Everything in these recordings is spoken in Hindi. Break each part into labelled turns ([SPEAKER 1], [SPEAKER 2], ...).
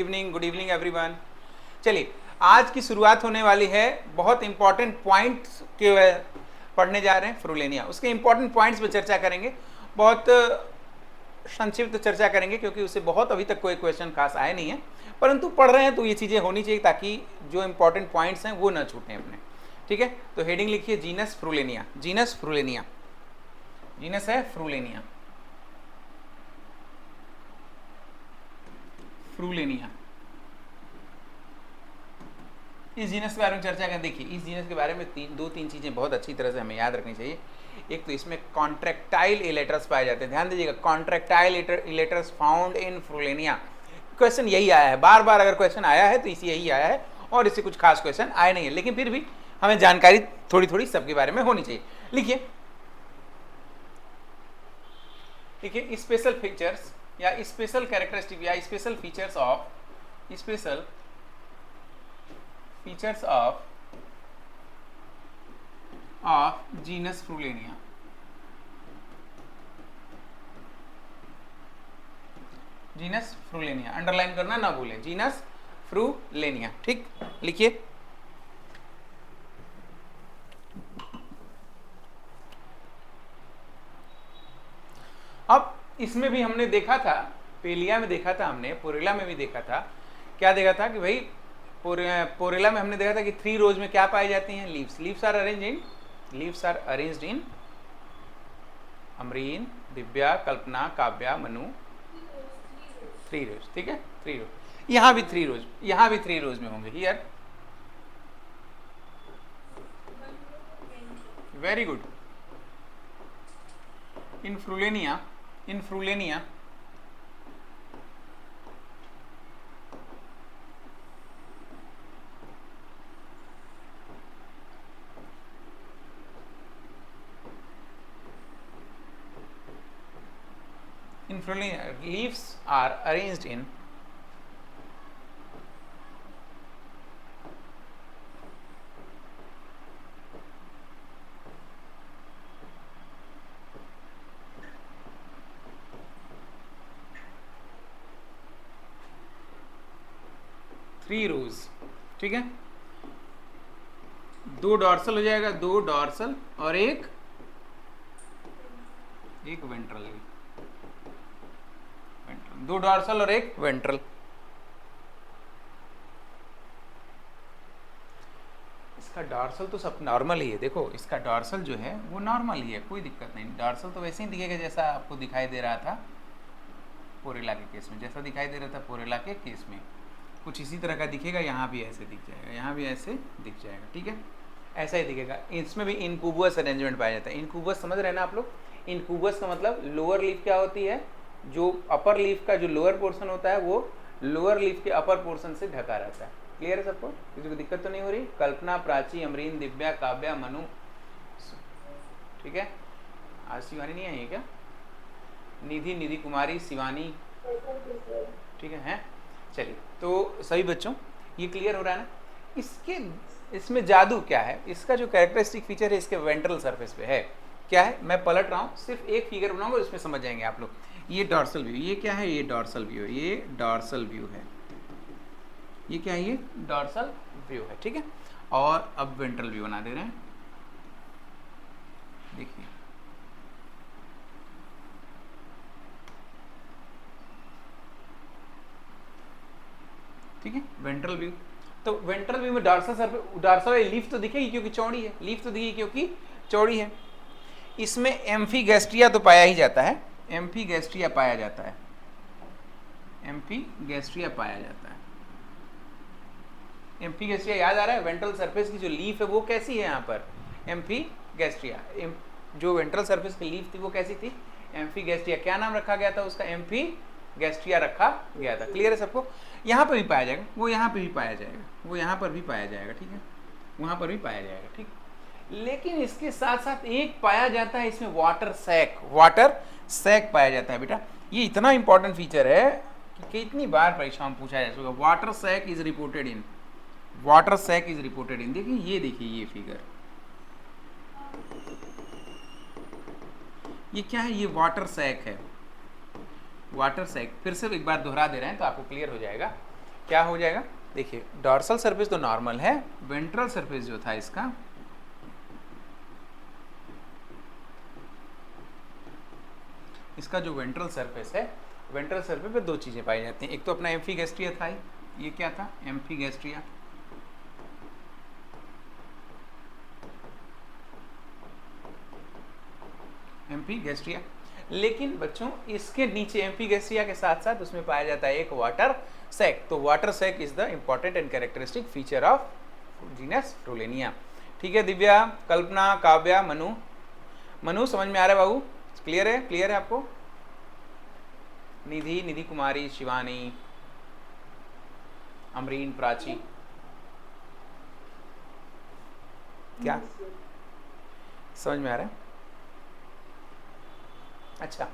[SPEAKER 1] Good evening everyone. चलिए, आज की शुरुआत होने वाली है बहुत इंपॉर्टेंट पॉइंट्स के पढ़ने जा रहे हैं फ्रूलेनिया। उसके इंपॉर्टेंट पॉइंट्स पर चर्चा करेंगे, बहुत संक्षिप्त चर्चा करेंगे क्योंकि उसे बहुत अभी तक कोई क्वेश्चन खास आए नहीं है, परंतु पढ़ रहे हैं तो ये चीज़ें होनी चाहिए ताकि जो इंपॉर्टेंट पॉइंट्स हैं वो ना छूटें अपने। ठीक है, तो हेडिंग लिखिए genus Frullania. Genus Frullania, genus है फ्रूलेनिया, फ्रूलेनिया। इस जीनस के बारे में चर्चा करें। देखिए, इस जीनस के बारे में दो तीन चीज़ें बहुत अच्छी तरह से हमें याद रखनी चाहिए। एक तो इसमें कॉन्ट्रैक्टाइल इलेटर्स पाए जाते हैं, ध्यान दीजिएगा, contractile elaters found in Frullania. Question यही आया है, बार बार अगर क्वेश्चन आया है तो इसी यही आया है और इससे कुछ खास क्वेश्चन आए नहीं है, लेकिन फिर भी हमें जानकारी थोड़ी थोड़ी सबके बारे में होनी चाहिए। लिखिए, देखिए स्पेशल फीचर्स या स्पेशल कैरेक्टरिस्टिक या special features of genus Frullania. Genus Frullania underline करना ना भूलें, जीनस फ्रूलेनिया। ठीक, लिखिए अब इसमें भी हमने देखा था, पेलिया में देखा था हमने, पोरेला में भी देखा था। क्या देखा था कि भाई पोरेला में हमने देखा था कि 3 रोज में क्या पाई जाती हैं, leaves. Leaves are arranged in Amreen, Divya, Kalpana, Kavya, Manu. 3 rows, ठीक है, 3 रोज। यहाँ भी 3 रोज, यहाँ भी 3 रोज में होंगे। Here, very good. In Frullania in Frulenia leaves are arranged in three rows. ठीक है, 2 डॉर्सल हो जाएगा, 2 डॉर्सल और एक वेंट्रल। 2 डॉर्सल और एक वेंट्रल। इसका डॉर्सल तो सब नॉर्मल ही है, देखो इसका डॉर्सल जो है वो नॉर्मल ही है, कोई दिक्कत नहीं। डॉर्सल तो वैसे ही दिखेगा जैसा आपको दिखाई दे रहा था पोरेला के केस में, जैसा दिखाई दे रहा था पोरेला के केस में, कुछ इसी तरह का दिखेगा। यहाँ भी ऐसे दिख जाएगा, यहाँ भी ऐसे दिख जाएगा। ठीक है, ऐसा ही दिखेगा। इसमें भी इनक्यूबस अरेंजमेंट पाया जाता है। इनक्यूबस समझ रहे हैं ना आप लोग? इनक्यूबस का मतलब लोअर लीफ क्या होती है, जो अपर लीफ का जो लोअर पोर्शन होता है वो लोअर लीफ के अपर पोर्शन से ढका रहता है। क्लियर है सबको? किसी को दिक्कत तो नहीं हो रही? कल्पना, प्राची, अमरीन, दिव्या, काव्या, मनु। ठीक है, आज शिवानी नहीं आई है क्या? निधि कुमारी, शिवानी, ठीक है। चलिए, तो सभी बच्चों ये क्लियर हो रहा है ना? इसमें जादू क्या है, इसका जो कैरेक्टरिस्टिक फीचर है इसके वेंट्रल सरफेस पे है। क्या है, मैं पलट रहा हूँ, सिर्फ एक फिगर बनाऊंगा, इसमें समझ जाएंगे आप लोग। ये डॉर्सल व्यू, ये क्या है, ये डॉर्सल व्यू है, ये डॉर्सल व्यू है, ये क्या है, ये डॉर्सल व्यू है। ठीक है, और अब वेंट्रल व्यू बना दे रहे हैं। देखिए, ठीक है, वेंट्रल व्यू। तो वेंट्रल व्यू में डॉर्सल लीफ तो दिखेगी क्योंकि चौड़ी है, लीफ तो दिखेगी क्योंकि चौड़ी है। इसमें एम्फीगैस्ट्रिया तो पाया ही जाता है, एम्फीगैस्ट्रिया पाया जाता है, एम्फीगैस्ट्रिया पाया जाता है। एम्फीगैस्ट्रिया याद आ रहा है? वेंट्रल सरफेस की जो लीफ है वो कैसी है यहाँ पर, एम्फीगैस्ट्रिया। जो वेंट्रल सरफेस की लीफ थी वो कैसी थी, एम्फीगैस्ट्रिया। क्या नाम रखा गया था उसका? एम्फीगैस्ट्रिया रखा गया था। क्लियर है सबको? यहाँ पर भी पाया जाएगा, वो यहाँ पर भी पाया जाएगा, वो यहाँ पर भी पाया जाएगा। ठीक है, वहाँ पर भी पाया जाएगा। ठीक, लेकिन इसके साथ साथ एक पाया जाता है इसमें, वाटर सैक पाया जाता है। बेटा ये इतना इंपॉर्टेंट फीचर है कि कितनी बार परीक्षा में पूछा जा चुका। Water sac is reported in, देखिए ये फिगर, ये क्या है, ये वाटर सैक है। वाटर सैक फिर से एक बार दोहरा दे रहे हैं तो आपको क्लियर हो जाएगा। क्या हो जाएगा, देखिए डॉर्सल सरफेस तो नॉर्मल है, वेंट्रल सरफेस जो था इसका, इसका जो वेंट्रल सरफेस है, वेंट्रल सरफेस पे दो चीज़ें पाई जाती हैं। एक तो अपना एम्फीगैस्ट्रिया था, ये क्या था, एम्फीगैस्ट्रिया, एम्फीगैस्ट्रिया। लेकिन बच्चों इसके नीचे एम्फीगैस्ट्रिया के साथ साथ उसमें पाया जाता है एक वाटर सैक। तो water sac is the important and characteristic feature of genus Frullania. ठीक है दिव्या, कल्पना, काव्या, मनु, मनु समझ में आ रहा है बाबू, क्लियर है, क्लियर है आपको? निधि, निधि कुमारी, शिवानी, अमरीन, प्राची, क्या समझ में आ रहा है? अच्छा,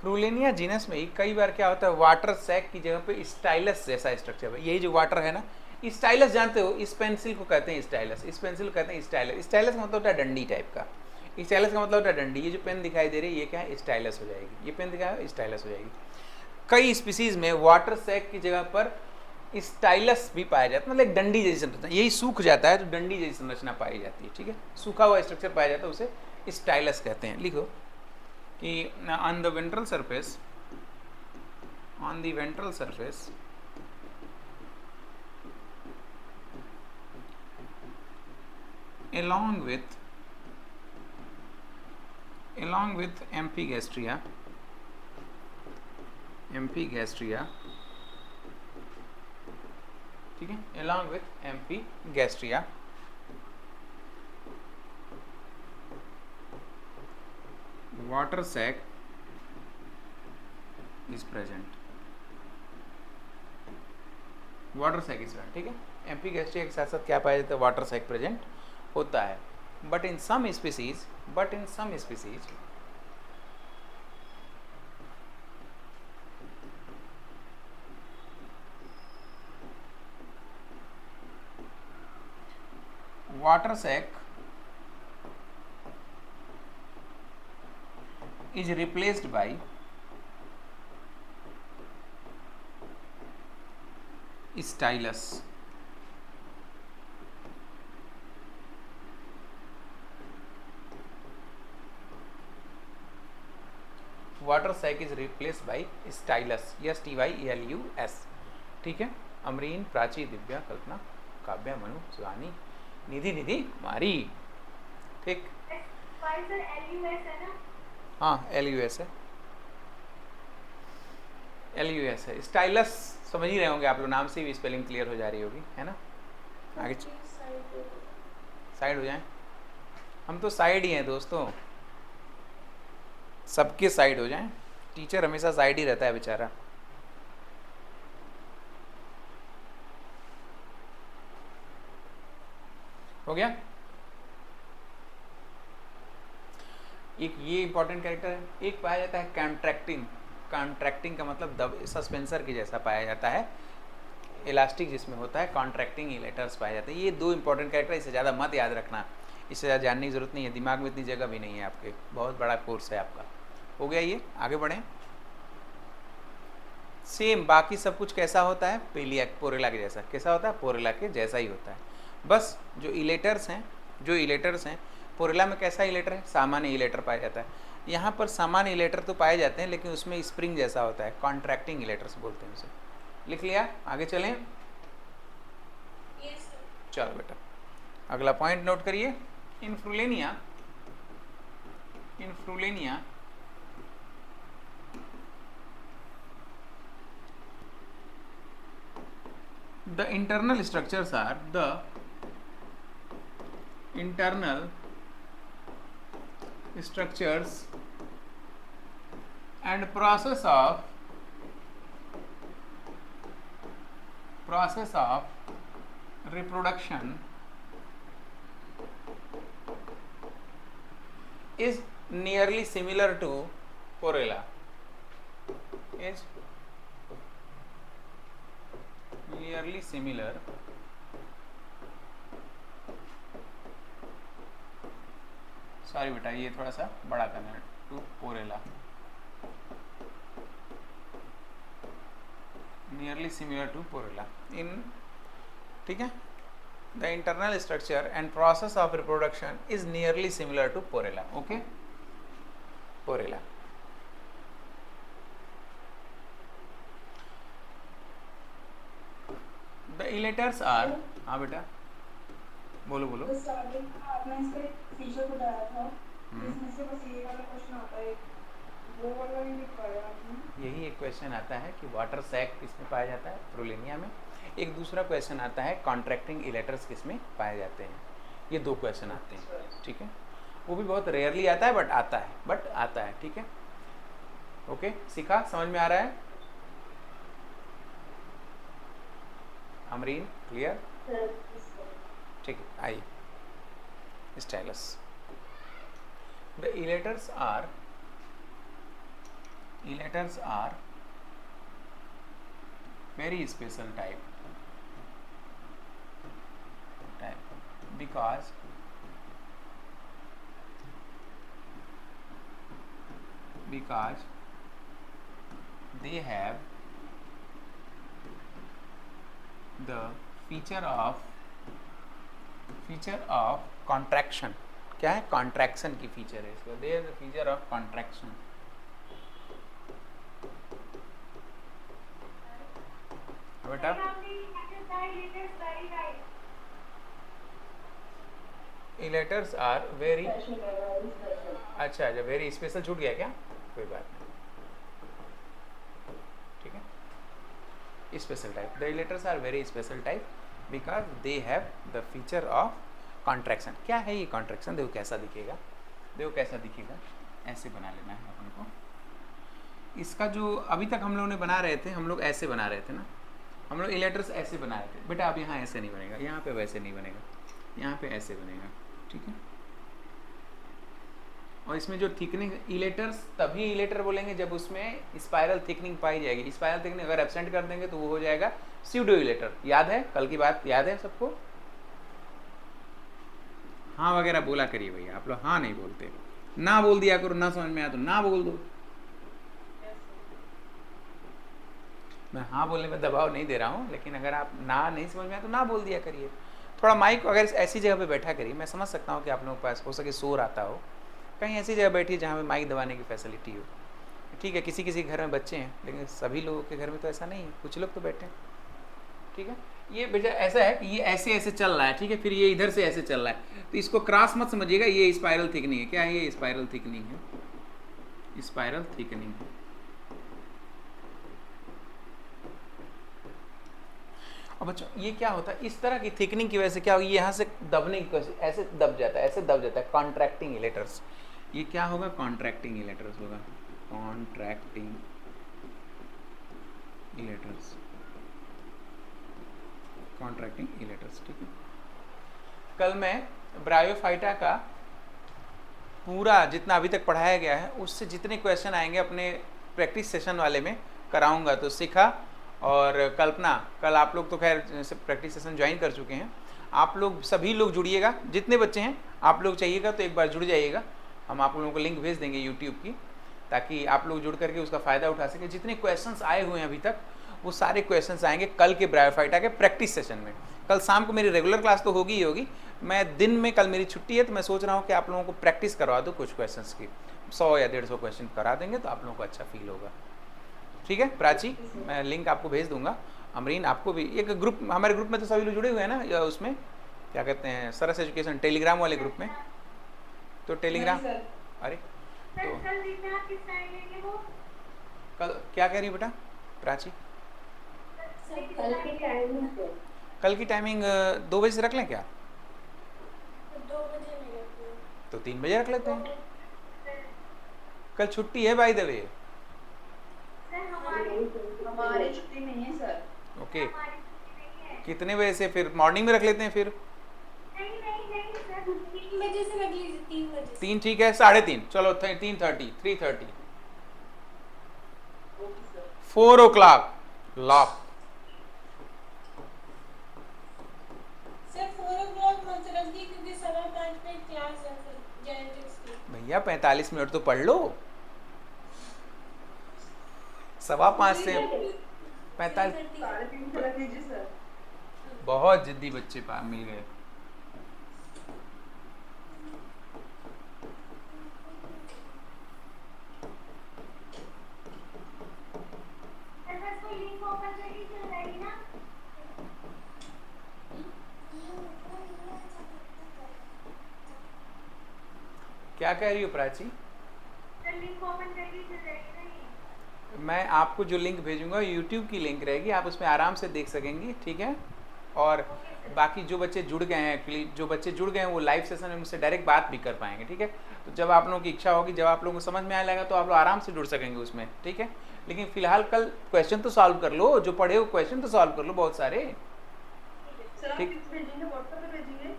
[SPEAKER 1] फ्रूलेनिया जीनस में कई बार क्या होता है, वाटर सैक की जगह पे स्टाइलस जैसा स्ट्रक्चर है। यही जो वाटर है ना, स्टाइलस जानते हो, इस पेंसिल को कहते हैं स्टाइलस, इस पेंसिल को कहते हैं स्टाइलस। स्टाइलस का मतलब होता है डंडी टाइप का, स्टाइलस का मतलब होता है डंडी। ये जो पेन दिखाई दे रही है ये क्या है, स्टाइलस हो जाएगी, ये पेन दिखाया है स्टाइलस हो जाएगी। कई स्पीसीज में वाटर सैक की जगह पर स्टाइलस भी पाया जाता है, मतलब एक डंडी जैसी संरचना, यही सूख जाता है तो डंडी जैसी संरचना पाई जाती है। ठीक है, सूखा हुआ स्ट्रक्चर पाया जाता है उसे स्टाइलस कहते हैं। लिखो कि on the ventral surface, on the ventral surface along with amphigastria, amphigastria, ठीक है, along with amphigastria water sac is present, water sac is present. ठीक है, एम्फीगैस्ट्रिया के साथ साथ क्या पाया जाता है, वाटर सैक प्रेजेंट होता है। But in some species, water sac is replaced by stylus। Water sac is replaced by stylus, STYLUS। ठीक है, अमरीन, प्राची, दिव्या, कल्पना, काव्या, मनु, शिवानी, निधि, निधि कुमारी। ठीक, हाँ LUS है, LUS है। स्टाइलस समझ ही रहे होंगे आप लोग, नाम से भी स्पेलिंग क्लियर हो जा रही होगी, है ना? आगे साइड हो जाएं, हम तो साइड ही हैं दोस्तों, सबके साइड हो जाएं। टीचर हमेशा साइड ही रहता है बेचारा। हो गया? एक ये इंपॉर्टेंट कैरेक्टर है। एक पाया जाता है कॉन्ट्रैक्टिंग, कॉन्ट्रैक्टिंग का मतलब सस्पेंसर के जैसा पाया जाता है, इलास्टिक जिसमें होता है, कॉन्ट्रैक्टिंग इलेटर्स पाए जाते हैं। ये दो इंपॉर्टेंट कैरेक्टर, इससे ज़्यादा मत याद रखना, इससे ज़्यादा जानने की जरूरत नहीं है, दिमाग में इतनी जगह भी नहीं है आपके, बहुत बड़ा कोर्स है आपका। हो गया ये, आगे बढ़ें। सेम बाकी सब कुछ कैसा होता है, पोरेला के जैसा। कैसा होता है, पोरेला के जैसा ही होता है। बस जो इलेटर्स हैं, पोरेला में कैसा इलेटर है, सामान्य इलेटर पाया जाता है। यहाँ पर सामान्य इलेटर तो पाए जाते हैं लेकिन उसमें स्प्रिंग जैसा होता है, कॉन्ट्रैक्टिंग इलेटर्स बोलते हैं उसे। लिख लिया, आगे चलें। चलो बेटा, अगला पॉइंट नोट करिए। इन फ्रूलेनिया the internal structures are the internal structures and process of reproduction is nearly similar to porella, is nearly similar sorry बेटा ये थोड़ा सा बड़ा करना है, to Porella, nearly similar to Porella in, ठीक है, the internal structure and process of reproduction is nearly similar to Porella. Okay, Porella. The elaters are, हाँ बेटा बोलो बोलो.
[SPEAKER 2] स्टार्टिंग में आपने इसका फीचर बताया था, इसमें से बस ये वाला क्वेश्चन आता है, वो वाला ही नहीं पढ़ा आपने.
[SPEAKER 1] यही एक क्वेश्चन आता है कि वाटर सैक किसमें पाया जाता है, प्रोलेनिया में. एक दूसरा क्वेश्चन आता है कॉन्ट्रैक्टिंग इलेटर्स किसमें पाए जाते हैं. ये दो क्वेश्चन आते हैं, ठीक है. वो भी बहुत रेयरली आता है, बट आता है, ठीक है. ओके, सीखा, समझ में आ रहा है. अमरीन, क्लियर, ठीक है. आइए, stylus. The elaters are very special type because they have the feature of contraction. क्या है, कॉन्ट्रैक्शन की फीचर है इसका. दे have the feature of contraction. बेटा इलेटर्स आर वेरी, अच्छा अच्छा, वेरी स्पेशल छूट गया क्या, कोई बात नहीं, ठीक है. Special type, the elaters are very special type because they have the feature of contraction. क्या है ये कॉन्ट्रैक्शन, देखो कैसा दिखेगा, ऐसे बना लेना है अपन को. इसका जो अभी तक हम लोगों ने बना रहे थे, हम लोग ऐसे बना रहे थे ना, हम लोग इलेटर्स ऐसे बनाए थे. बेटा अब यहाँ ऐसे नहीं बनेगा, यहाँ पे वैसे नहीं बनेगा, यहाँ पे ऐसे बनेगा, ठीक है. और इसमें जो थिकनिंग, इलेटर्स तभी इलेटर बोलेंगे जब उसमें स्पाइरल थिकनिंग पाई जाएगी. स्पाइरल थिकनिंग अगर एब्सेंट कर देंगे तो वो हो जाएगा स्यूडो इलेटर. याद है, कल की बात याद है सबको. हाँ वगैरह बोला करिए भैया, आप लोग हाँ नहीं बोलते, ना बोल दिया करो, ना समझ में आया तो ना बोल दो. मैं हाँ बोलने में दबाव नहीं दे रहा हूँ, लेकिन अगर आप ना नहीं समझ में आया तो ना बोल दिया करिए. थोड़ा माइक अगर ऐसी जगह पे बैठा करिए. मैं समझ सकता हूँ कि आप लोगों के पास हो सके शोर आता हो, कहीं ऐसी जगह बैठिए जहाँ पे माइक दबाने की फैसिलिटी हो. ठीक है, किसी किसी घर में बच्चे हैं, लेकिन सभी लोगों के घर में तो ऐसा नहीं है, कुछ लोग तो बैठे हैं, ठीक है. ये बेटा ऐसा है कि ये ऐसे ऐसे चल रहा है, ठीक है, फिर ये इधर से ऐसे चल रहा है, तो इसको क्रॉस मत समझिएगा. ये स्पाइरल थिकनिंग है. क्या है ये, स्पाइरल थिकनिंग है, स्पाइरल थिकनिंग है. और बच्चों ये क्या होता है, इस तरह की थिकनिंग की वजह से क्या होगी, यहाँ से दबने की कोशिश, ऐसे दब जाता है, ऐसे दब जाता है. कॉन्ट्रैक्टिंग इलेटर्स, ये क्या होगा, कॉन्ट्रैक्टिंग इलेटर्स होगा, कॉन्ट्रैक्टिंग इलेटर्स, कॉन्ट्रैक्टिंग इलेटर्स, ठीक है. कल मैं ब्रायोफाइटा का पूरा जितना अभी तक पढ़ाया गया है उससे जितने क्वेश्चन आएंगे अपने प्रैक्टिस सेशन वाले में कराऊंगा. तो सीखा और कल्पना, कल आप लोग तो खैर प्रैक्टिस सेशन ज्वाइन कर चुके हैं. आप लोग सभी लोग जुड़िएगा, जितने बच्चे हैं आप लोग चाहिएगा तो एक बार जुड़ जाइएगा. हम आप लोगों को लिंक भेज देंगे यूट्यूब की, ताकि आप लोग जुड़ करके उसका फ़ायदा उठा सकें. जितने क्वेश्चंस आए हुए हैं अभी तक वो सारे क्वेश्चंस आएंगे कल के ब्रायोफाइटा के प्रैक्टिस सेशन में. कल शाम को मेरी रेगुलर क्लास तो होगी ही होगी. मैं दिन में, कल मेरी छुट्टी है तो मैं सोच रहा हूँ कि आप लोगों को प्रैक्टिस करवा दूँ कुछ क्वेश्चंस की. 100 या 150 क्वेश्चन करा देंगे तो आप लोगों को अच्छा फील होगा. ठीक है प्राची, मैं लिंक आपको भेज दूंगा. अमरीन आपको भी एक ग्रुप, हमारे ग्रुप में तो सभी लोग जुड़े हुए हैं ना, या उसमें क्या कहते हैं, सरस एजुकेशन टेलीग्राम वाले ग्रुप में. तो टेलीग्राम, अरे तो कल क्या कह रही है बेटा प्राची, कल की टाइमिंग 2 बजे से रख लें क्या,
[SPEAKER 2] 2 बजे नहीं,
[SPEAKER 1] तो 3 बजे रख लेते हैं. कल छुट्टी है बाय द वे.
[SPEAKER 2] हमारी छुट्टी नहीं है सर.
[SPEAKER 1] ओके, कितने बजे से, फिर मॉर्निंग में रख लेते हैं फिर.
[SPEAKER 2] नहीं सर, 3 बजे से रख लीजिए. 3 बजे,
[SPEAKER 1] 3 ठीक है, 3:30 चलो, 3:30 3:30 4 o'clock लॉक.
[SPEAKER 2] सर 4 o'clock मत रखिए क्योंकि 5:15 पे क्लास है जेनेटिक्स की.
[SPEAKER 1] भैया 45 मिनट तो पढ़ लो. 5:15 से 45।
[SPEAKER 2] 3:30 रख लीजिए सर।
[SPEAKER 1] बहुत जिद्दी बच्चे मिल गए। क्या कह रही हो प्राची? मैं आपको जो लिंक भेजूंगा यूट्यूब की लिंक रहेगी, आप उसमें आराम से देख सकेंगे, ठीक है। और बाकी जो बच्चे जुड़ गए हैं, जो बच्चे जुड़ गए हैं वो लाइव सेशन में मुझसे डायरेक्ट बात भी कर पाएंगे, ठीक है। तो जब आप लोगों की इच्छा होगी, जब आप लोगों को समझ में आने लगेगा तो आप लोग आराम से जुड़ सकेंगे उसमें, ठीक है। लेकिन फिलहाल कल क्वेश्चन तो सॉल्व कर लो, जो पढ़े हो क्वेश्चन तो सॉल्व कर लो बहुत सारे।
[SPEAKER 2] सर आप किस भेजेंगे, व्हाट्सएप पे भेजेंगे?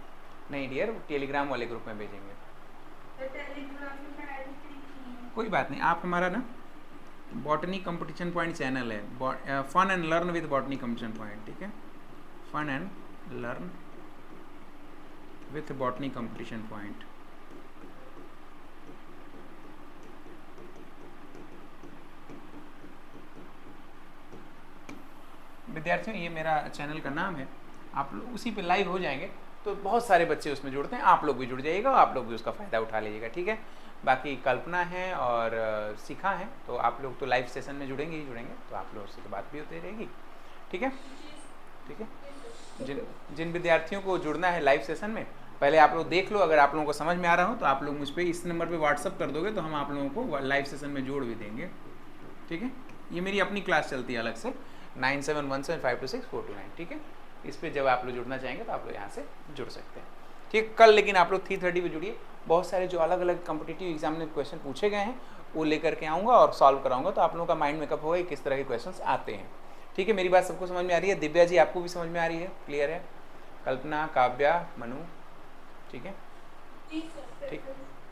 [SPEAKER 1] नहीं डियर, टेलीग्राम वाले ग्रुप में भेजेंगे।
[SPEAKER 2] टेलीग्राम में मैं ऐड नहीं।
[SPEAKER 1] कोई बात नहीं, आप हमारा ना बॉटनी कंपटीशन पॉइंट चैनल है, fun and learn with botany competition point, ठीक है। Fun and learn with botany competition point. विद्यार्थियों ये मेरा चैनल का नाम है, आप लोग उसी पे लाइव हो जाएंगे तो बहुत सारे बच्चे उसमें जुड़ते हैं, आप लोग भी जुड़ जाइएगा, आप लोग भी उसका फ़ायदा उठा लीजिएगा, ठीक है। बाकी कल्पना है और शिखा है, तो आप लोग तो लाइव सेशन में जुड़ेंगे ही जुड़ेंगे, तो आप लोग से तो बात भी होती रहेगी, ठीक है। ठीक है, जिन विद्यार्थियों को जुड़ना है लाइव सेशन में, पहले आप लोग देख लो, अगर आप लोगों को समझ में आ रहा हो तो आप लोग मुझ पर इस नंबर पर व्हाट्सअप कर दोगे तो हम आप लोगों को लाइव सेशन में जोड़ भी देंगे, ठीक है। ये मेरी अपनी क्लास चलती है अलग से, 9717526429, ठीक है। इस पर जब आप लोग जुड़ना चाहेंगे तो आप लोग यहाँ से जुड़ सकते हैं, ठीक। कल लेकिन आप लोग 3:30 पे जुड़िए, बहुत सारे जो अलग अलग कॉम्पिटिटिव एग्जाम में क्वेश्चन पूछे गए हैं वो लेकर के आऊँगा और सॉल्व कराऊंगा, तो आप लोगों का माइंड मेकअप होगा किस तरह के क्वेश्चन आते हैं, ठीक है। मेरी बात सबको समझ में आ रही है? दिव्या जी आपको भी समझ में आ रही है? क्लियर है? कल्पना, काव्या, मनु, ठीक है, ठीक,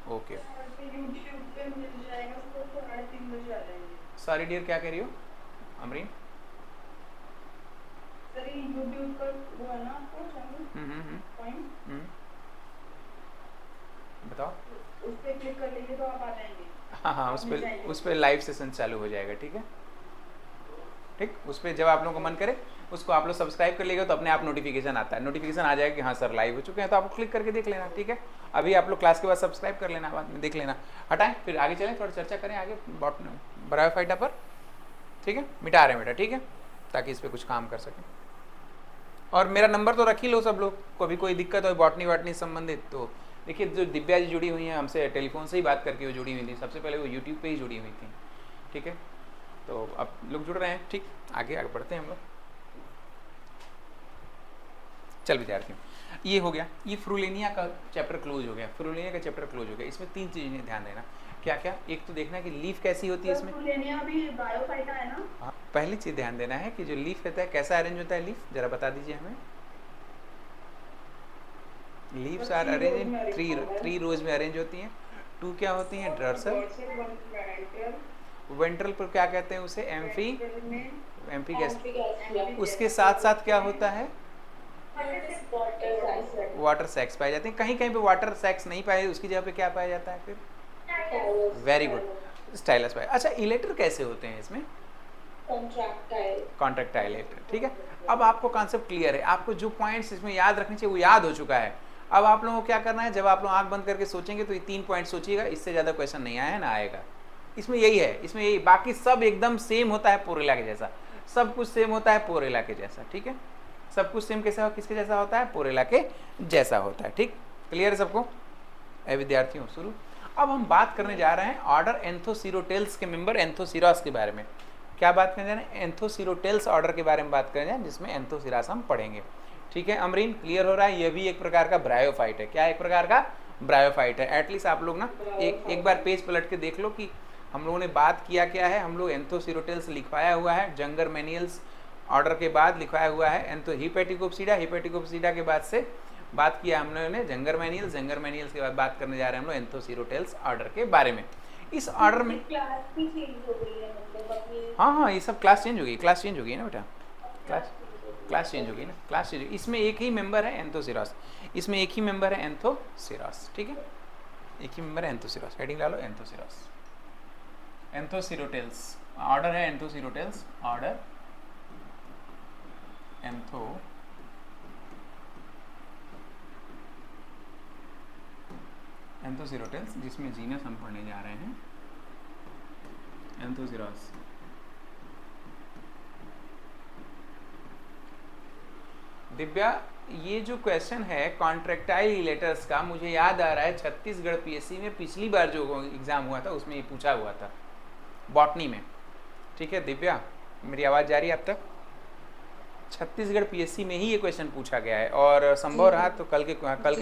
[SPEAKER 1] ओके। सॉरी डियर, क्या कह रही हो अमरीन?
[SPEAKER 2] सर ये यूट्यूब पर वो है ना आपको चैनल पॉइंट,
[SPEAKER 1] बताओ।
[SPEAKER 2] उस पर क्लिक कर लीजिए तो आप आ जाएंगे।
[SPEAKER 1] हाँ, उस पर लाइव सेशन चालू हो जाएगा, ठीक है, ठीक। उस पर जब आप लोगों को मन करे उसको आप लोग सब्सक्राइब कर लीजिएगा तो अपने आप नोटिफिकेशन आता है, नोटिफिकेशन आ जाएगा कि हाँ सर लाइव हो चुके हैं, तो आपको क्लिक करके देख लेना, ठीक है। अभी आप लोग क्लास के बाद सब्सक्राइब कर लेना, बाद में देख लेना। हटाएं, फिर आगे चलें, थोड़ा चर्चा करें आगे ब्रायोफाइटा पर, ठीक है। मिटा रहे हैं बेटा, ठीक है, ताकि इस पर कुछ काम कर सकें। और मेरा नंबर तो रख ही लो सब लोग, कभी कोई दिक्कत हो बॉटनी वाटनी संबंधित तो देखिए, जो दिव्या जी जुड़ी हुई हैं हमसे टेलीफोन से ही बात करके वो जुड़ी हुई थी, सबसे पहले वो यूट्यूब पे ही जुड़ी हुई थी, ठीक है। तो अब लोग जुड़ रहे हैं, ठीक, आगे बढ़ते हैं हम लोग। चल विद्यार्थियों, ये हो गया, ये फ्रूलेनिया का चैप्टर क्लोज हो गया, फ्रूलेनिया का चैप्टर क्लोज हो गया। इसमें 3 चीज़ें ध्यान देना, क्या क्या? एक तो देखना कि लीफ कैसी होती है इसमें,
[SPEAKER 2] फ्रूलेनिया भी ब्रायोफाइटा है ना।
[SPEAKER 1] हाँ, पहली चीज़ ध्यान देना है कि जो लीफ रहता है कैसा अरेंज होता है, लीफ जरा बता दीजिए हमें। Leaves are arrange in 3 rows में अरेंज होती हैं। 2 क्या होती हैं? डर्सल। वेंट्रल पर क्या कहते हैं उसे? एम्फी। Amphi gas. उसके साथ साथ क्या होता है? वाटर सैक्स पाए जाते हैं। कहीं कहीं पे वाटर सैक्स नहीं पाए, उसकी जगह पे क्या पाया जाता है फिर? वेरी गुड, स्टाइलस पाए। अच्छा, इलेक्टर कैसे होते हैं इसमें? कॉन्ट्रैक्टाइल इलेक्टर, ठीक है। अब आपको कॉन्सेप्ट क्लियर है, आपको जो पॉइंट्स इसमें याद रखने चाहिए वो याद हो चुका है। अब आप लोगों को क्या करना है, जब आप लोग आंख बंद करके सोचेंगे तो ये 3 पॉइंट सोचिएगा, इससे ज़्यादा क्वेश्चन नहीं आया है ना आएगा। इसमें यही है, इसमें यही, बाकी सब एकदम सेम होता है पोरेला के जैसा, सब कुछ सेम होता है पोरेला के जैसा, ठीक है। सब कुछ सेम कैसा, किसके जैसा होता है? पोरेला के जैसा होता है, ठीक। क्लियर है सबको? ए विद्यार्थियों, शुरू। अब हम बात करने जा रहे हैं ऑर्डर एंथोसीरोटेल्स के मेंबर एंथोसिरास के बारे में। क्या बात करने जा रहे हैं? एंथोसिरोटेल्स ऑर्डर के बारे में बात करने जा रहे हैं, जिसमें एंथोसिरास हम पढ़ेंगे, ठीक है। अमरीन, क्लियर हो रहा है? यह भी एक प्रकार का ब्रायोफाइट है। क्या एक प्रकार का ब्रायोफाइट है? एटलीस्ट आप लोग ना एक बार पेज पलट के देख लो कि हम लोगों ने बात किया क्या है। हम लोग एंथोसिरोटेल्स लिखवाया हुआ है, जंगर मेनियल्स ऑर्डर के बाद लिखवाया हुआ है एंथो हिपेटिकोप्सिडा, हिपेटिकोप्सिडा के बाद से बात किया हम लोगों ने जंगर मेनियल्स, जंगर मेनियल्स के बाद बात करने जा रहे हैं हम लोग एंथोसिरोटेल्स ऑर्डर के बारे में। इस ऑर्डर में
[SPEAKER 2] क्लास भी चेंज हो गई है, मतलब
[SPEAKER 1] हाँ, ये सब क्लास चेंज हो गई, क्लास चेंज हो गई ना बेटा, क्लास चेंज हो गई ना, क्लास चेंज हो गई। इसमें एक ही मेंबर है एंथोसिरास, इसमें एक ही मेंबर है एंथोसिरास, ठीक है। एक ही मेंबर है एंथोसिरास, हेडिंग डालो एंथोसिरास। एंथोसिरोटेल्स ऑर्डर है, एंथोसिरोटेल्स ऑर्डर एंथोसेरोटेल्स, जिसमें जीनस हम पढ़ने जा रहे हैं एंथोसेरॉस। दिव्या, ये जो क्वेश्चन है कॉन्ट्रेक्टाइल इलेटर्स का, मुझे याद आ रहा है छत्तीसगढ़ पीएससी में पिछली बार जो एग्जाम हुआ था उसमें ये पूछा हुआ था, बॉटनी में। ठीक है दिव्या, मेरी आवाज़ जा रही है अब तक? छत्तीसगढ़ पीएससी में ही ये क्वेश्चन पूछा गया है, और संभव रहा तो कल के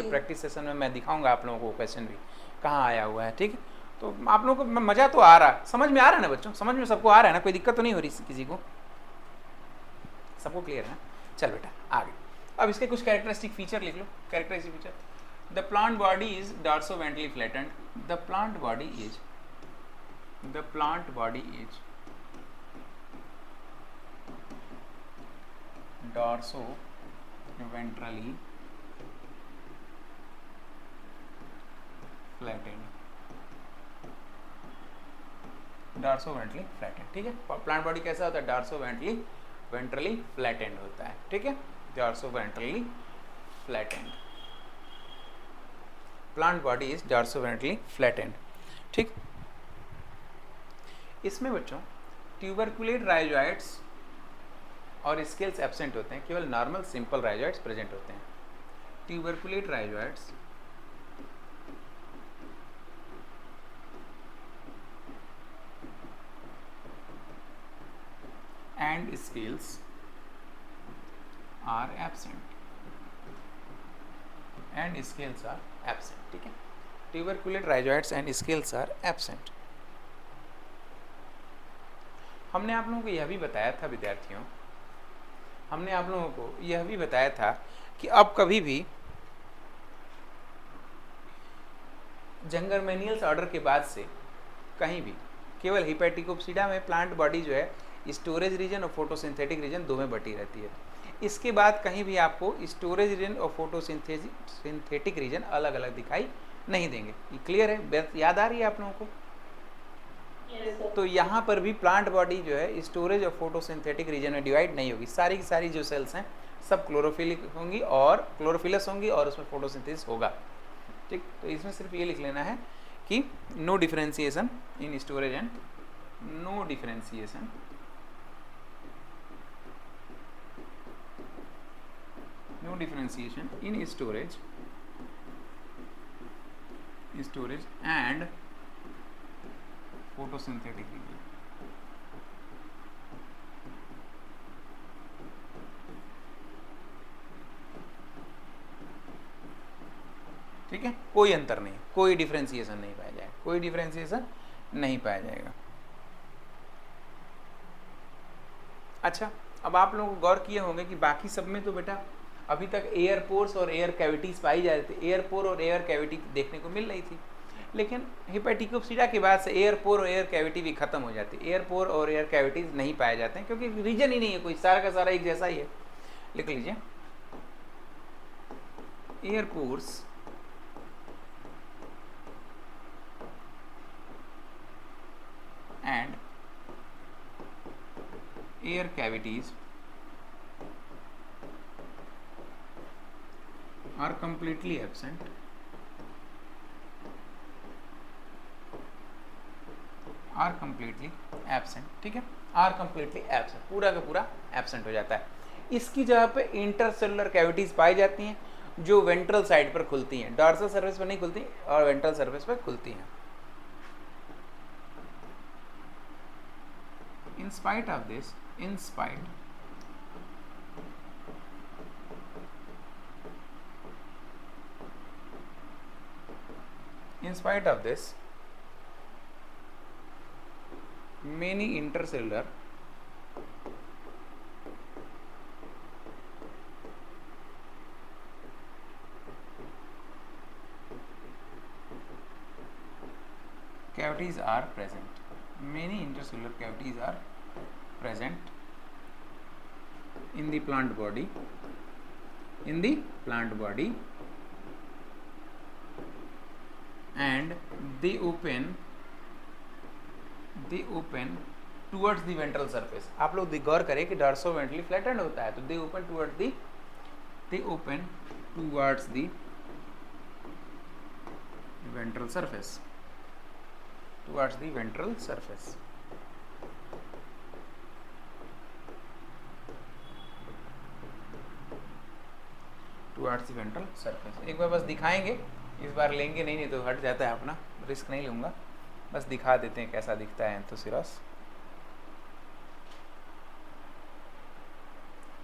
[SPEAKER 1] प्रैक्टिस सेशन में मैं दिखाऊंगा आप लोगों को क्वेश्चन भी कहाँ आया हुआ है। ठीक है, तो आप लोगों को मज़ा तो आ रहा, समझ में आ रहा है ना बच्चों? समझ में सबको आ रहा है ना? कोई दिक्कत तो नहीं हो रही किसी को? सबको क्लियर है ना? चल बेटा आगे। अब इसके कुछ कैरेक्टरिस्टिक फीचर लिख लो। Characteristic feature, the plant body is dorsoventrally flattened. The plant body is dorsoventrally flattened. Dorsoventrally flattened, ठीक है। प्लांट बॉडी कैसा होता है? डॉर्सोवेंट्रली फ्लैटेंड होता है, ठीक है। Dorsoventrally flattened, plant body is dorsoventrally flattened, ठीक। इसमें बच्चों ट्यूबरकुलेट राइजोइड्स और स्केल्स एब्सेंट होते हैं, केवल नॉर्मल सिंपल राइजोइड्स प्रेजेंट होते हैं। Tuberculate rhizoids and scales are absent, ठीक है। Tuberculate rhizoids and scales are absent. हमने आप लोगों को यह भी बताया था विद्यार्थियों, हमने आप लोगों को यह भी बताया था कि अब कभी भी जंगरमेनियल्स ऑर्डर के बाद से कहीं भी केवल हिपैटिकोप्सिडा में प्लांट बॉडी जो है स्टोरेज रीजन और फोटोसिंथेटिक रीजन दो में बटी रहती है। इसके बाद कहीं भी आपको स्टोरेज रीजन और फोटोसिंथेटिक रीजन अलग अलग दिखाई नहीं देंगे। ये क्लियर है? याद आ रही है आप लोगों को?
[SPEAKER 2] yes,
[SPEAKER 1] तो यहाँ पर भी प्लांट बॉडी जो है स्टोरेज और फोटोसिंथेटिक रीजन में डिवाइड नहीं होगी। सारी की सारी जो सेल्स हैं सब क्लोरोफिलिक होंगी और क्लोरोफिलस होंगी और उसमें फोटोसिंथेसिस होगा, ठीक। तो इसमें सिर्फ ये लिख लेना है कि no differentiation in storage and no differentiation in storage and photosynthetic region, ठीक है। कोई अंतर नहीं, कोई डिफरेंशिएशन नहीं पाया जाएगा, कोई डिफरेंशिएशन नहीं पाया जाएगा। अच्छा, अब आप लोग गौर किए होंगे कि बाकी सब में तो बेटा अभी तक एयर पोर्स और एयर कैविटीज़ पाई जा रही थी, एयर पोर और एयर कैविटी देखने को मिल रही थी, लेकिन हिपैटिकोप्सिडा के बाद से एयर पोर और एयर कैविटी भी खत्म हो जाती है। एयर पोर और एयर कैविटीज़ नहीं पाए जाते हैं क्योंकि रीजन ही नहीं है कोई, सारा का सारा एक जैसा ही है। लिख लीजिए, air pores and air cavities are completely absent, ठीक है। आर कम्प्लीटली एब्सेंट, पूरा का पूरा एब्सेंट हो जाता है। इसकी जगह पे इंटरसेलुलर कैविटीज पाई जाती हैं जो वेंट्रल साइड पर खुलती हैं, डॉर्सल सर्फेस पर नहीं खुलती और वेंट्रल सर्फेस पर खुलती हैं। In spite of this, in spite of this, many intercellular cavities are present. Many intercellular cavities are present in the plant body, and they open towards the ventral surface. आप लोग गौर करें कि डॉर्सो वेंट्रली फ्लैटेंड होता है, तो दे open towards the ventral surface, towards the ventral surface. towards the ventral surface। एक बार बस दिखाएंगे, इस बार लेंगे नहीं तो हट जाता है अपना, रिस्क नहीं लूँगा, बस दिखा देते हैं कैसा दिखता है एंथोसिरस।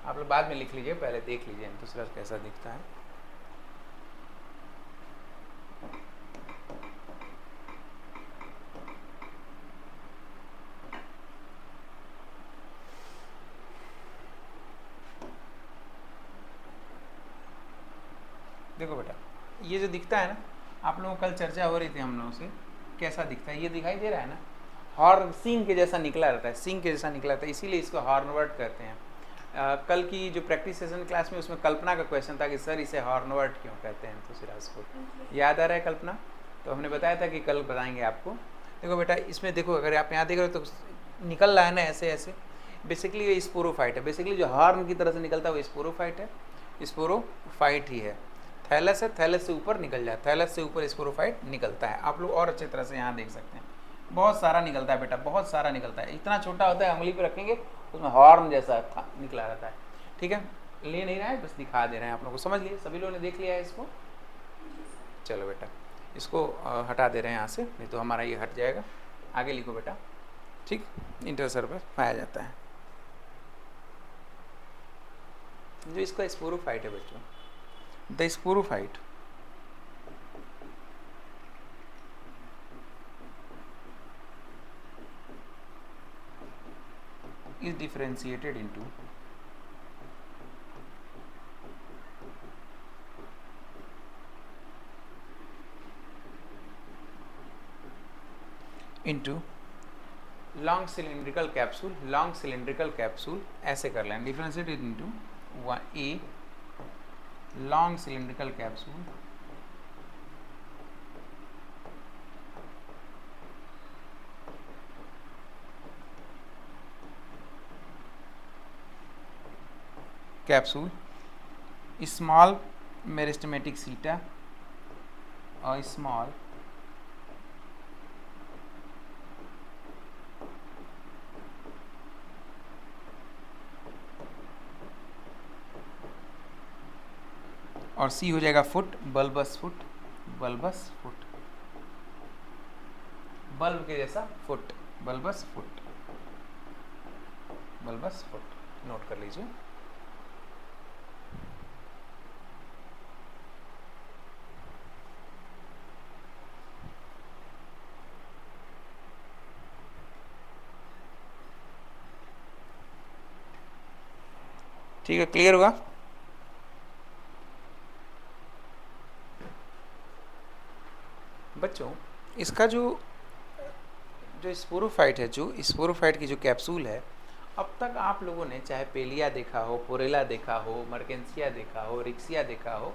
[SPEAKER 1] आप लोग बाद में लिख लीजिए, पहले देख लीजिए एंथोसिरस कैसा दिखता है। देखो बेटा, ये जो दिखता है ना, आप लोगों को कल चर्चा हो रही थी हम लोगों से, कैसा दिखता है, ये दिखाई दे रहा है ना, हॉर्न सींग के जैसा निकला रहता है, सींग के जैसा निकला रहता है, इसीलिए इसको हॉर्नवर्ट कहते हैं। कल की जो प्रैक्टिस सेशन क्लास में उसमें कल्पना का क्वेश्चन था कि सर इसे हॉर्नवर्ट क्यों कहते हैं एंथोसिरस को, याद आ रहा है कल्पना? तो हमने बताया था कि कल बताएंगे आपको। देखो बेटा, इसमें देखो, अगर आप यहाँ देख रहे हो तो निकल रहा है ना ऐसे ऐसे, बेसिकली ये स्पोरोफाइट है। बेसिकली जो हॉर्न की तरह से निकलता है वो स्पोरोफाइट है, स्पोरोफाइट ही है। थैलस है, थैलस से ऊपर निकल जाए, थैलस से ऊपर स्पोरोफाइट निकलता है। आप लोग और अच्छे तरह से यहाँ देख सकते हैं, बहुत सारा निकलता है बेटा, बहुत सारा निकलता है, इतना छोटा होता है, उंगली पे रखेंगे उसमें हॉर्न जैसा था निकला रहता है। ठीक है, ले नहीं रहा है, बस दिखा दे रहे हैं आप लोगों को, समझ लिए? सभी लोगों ने देख लिया है इसको? चलो बेटा, इसको हटा दे रहे हैं यहाँ से, नहीं तो हमारा ये हट जाएगा। आगे लिखो बेटा, ठीक, इंटर सरफेस पाया जाता है जो इसका स्पोरोफाइट है बच्चों। The sporophyte is differentiated into long cylindrical capsule, long cylindrical capsule ऐसे कर लें, differentiated into a long cylindrical capsule capsule small meristematic seta और स्मॉल और सी हो जाएगा foot, bulbous foot, bulbous foot, bulb के जैसा foot, bulbous foot, bulbous foot, note कर लीजिए। ठीक है, क्लियर हुआ? बच्चों, इसका जो स्पोरोफाइट है, जो स्पोरोफाइट की जो कैप्सूल है, अब तक आप लोगों ने चाहे पेलिया देखा हो, पोरेला देखा हो, मर्केंसिया देखा हो, रिक्सिया देखा हो,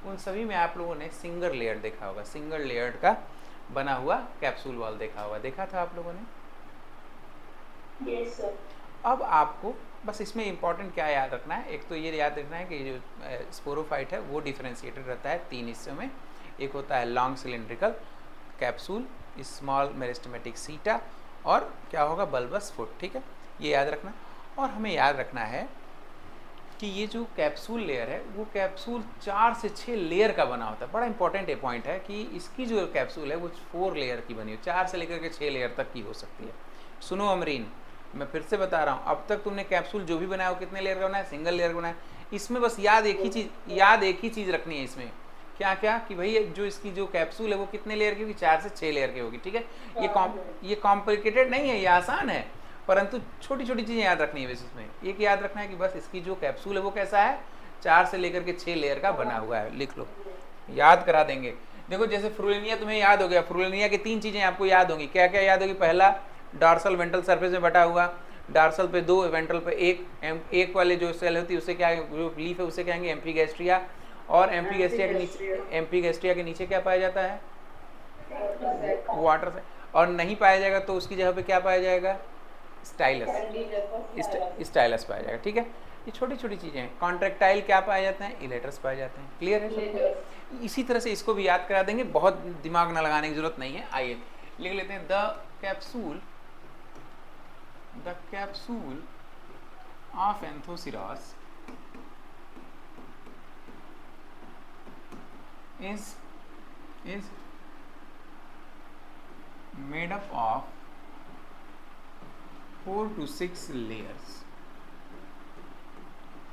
[SPEAKER 1] उन सभी में आप लोगों ने सिंगल लेयर देखा होगा, सिंगल लेयर का बना हुआ कैप्सूल वॉल देखा होगा, देखा था आप लोगों ने?
[SPEAKER 2] Yes sir.
[SPEAKER 1] अब आपको बस इसमें इंपॉर्टेंट क्या याद रखना है, एक तो ये याद रखना है कि जो स्पोरोफाइट है वो डिफरेंशिएटेड रहता है 3 हिस्सों में। एक होता है long cylindrical capsule, small meristematic seta और क्या होगा, बल्बस फुट। ठीक है, ये याद रखना। और हमें याद रखना है कि ये जो कैप्सूल लेयर है वो कैप्सूल 4 से 6 लेयर का बना होता है। बड़ा इंपॉर्टेंट पॉइंट है कि इसकी जो कैप्सूल है वो 4 लेयर की बनी हो, 4 से लेकर के 6 लेयर तक की हो सकती है। सुनो अमरीन, मैं फिर से बता रहा हूँ, अब तक तुमने कैप्सूल जो भी बनाया वो कितने लेयर का बनाया? सिंगल लेयर का बनाया। इसमें बस याद एक ही चीज़ रखनी है इसमें, क्या क्या कि भाई जो इसकी जो कैप्सूल है वो कितने लेयर की होगी? 4 से 6 लेयर की होगी। ठीक है, ये कॉम्प्लिकेटेड नहीं है, ये आसान है, परंतु छोटी छोटी चीज़ें याद रखनी है। बस इसमें एक याद रखना है कि बस इसकी जो कैप्सूल है वो कैसा है, 4 से लेकर के 6 लेयर का बना हुआ है। लिख लो, याद करा देंगे। देखो जैसे फ्रूलिनिया तुम्हें याद हो गया, फ्रूलिनिया की 3 चीज़ें आपको याद होंगी। क्या क्या याद होगी? पहला, डॉर्सल वेंट्रल सरफेस में बटा हुआ, डॉर्सल पे 2, वेंट्रल पे 1, एक वाले जो सेल होती है उसे क्या, जो लीफ है उसे कहेंगे एम्फीगैस्ट्रिया। और एम्फीगैस्ट्रिया के नीचे क्या पाया जाता है? वाटर से। और नहीं पाया जाएगा तो उसकी जगह पे क्या पाया जाएगा? स्टाइलस,
[SPEAKER 2] कैंडी जैसा स्टाइलस।
[SPEAKER 1] स्टाइलस पाया जाएगा। ठीक है, ये छोटी छोटी चीज़ें हैं। कॉन्ट्रैक्टाइल क्या पाए जाते हैं? इलेटर्स पाए जाते हैं। क्लियर है
[SPEAKER 2] लेटर्स।
[SPEAKER 1] सबको? इसी तरह से इसको भी याद करा देंगे, बहुत दिमाग ना लगाने की जरूरत नहीं है। आइए लिख लेते हैं, the capsule of Anthoceros is made up of 4 to 6 layers,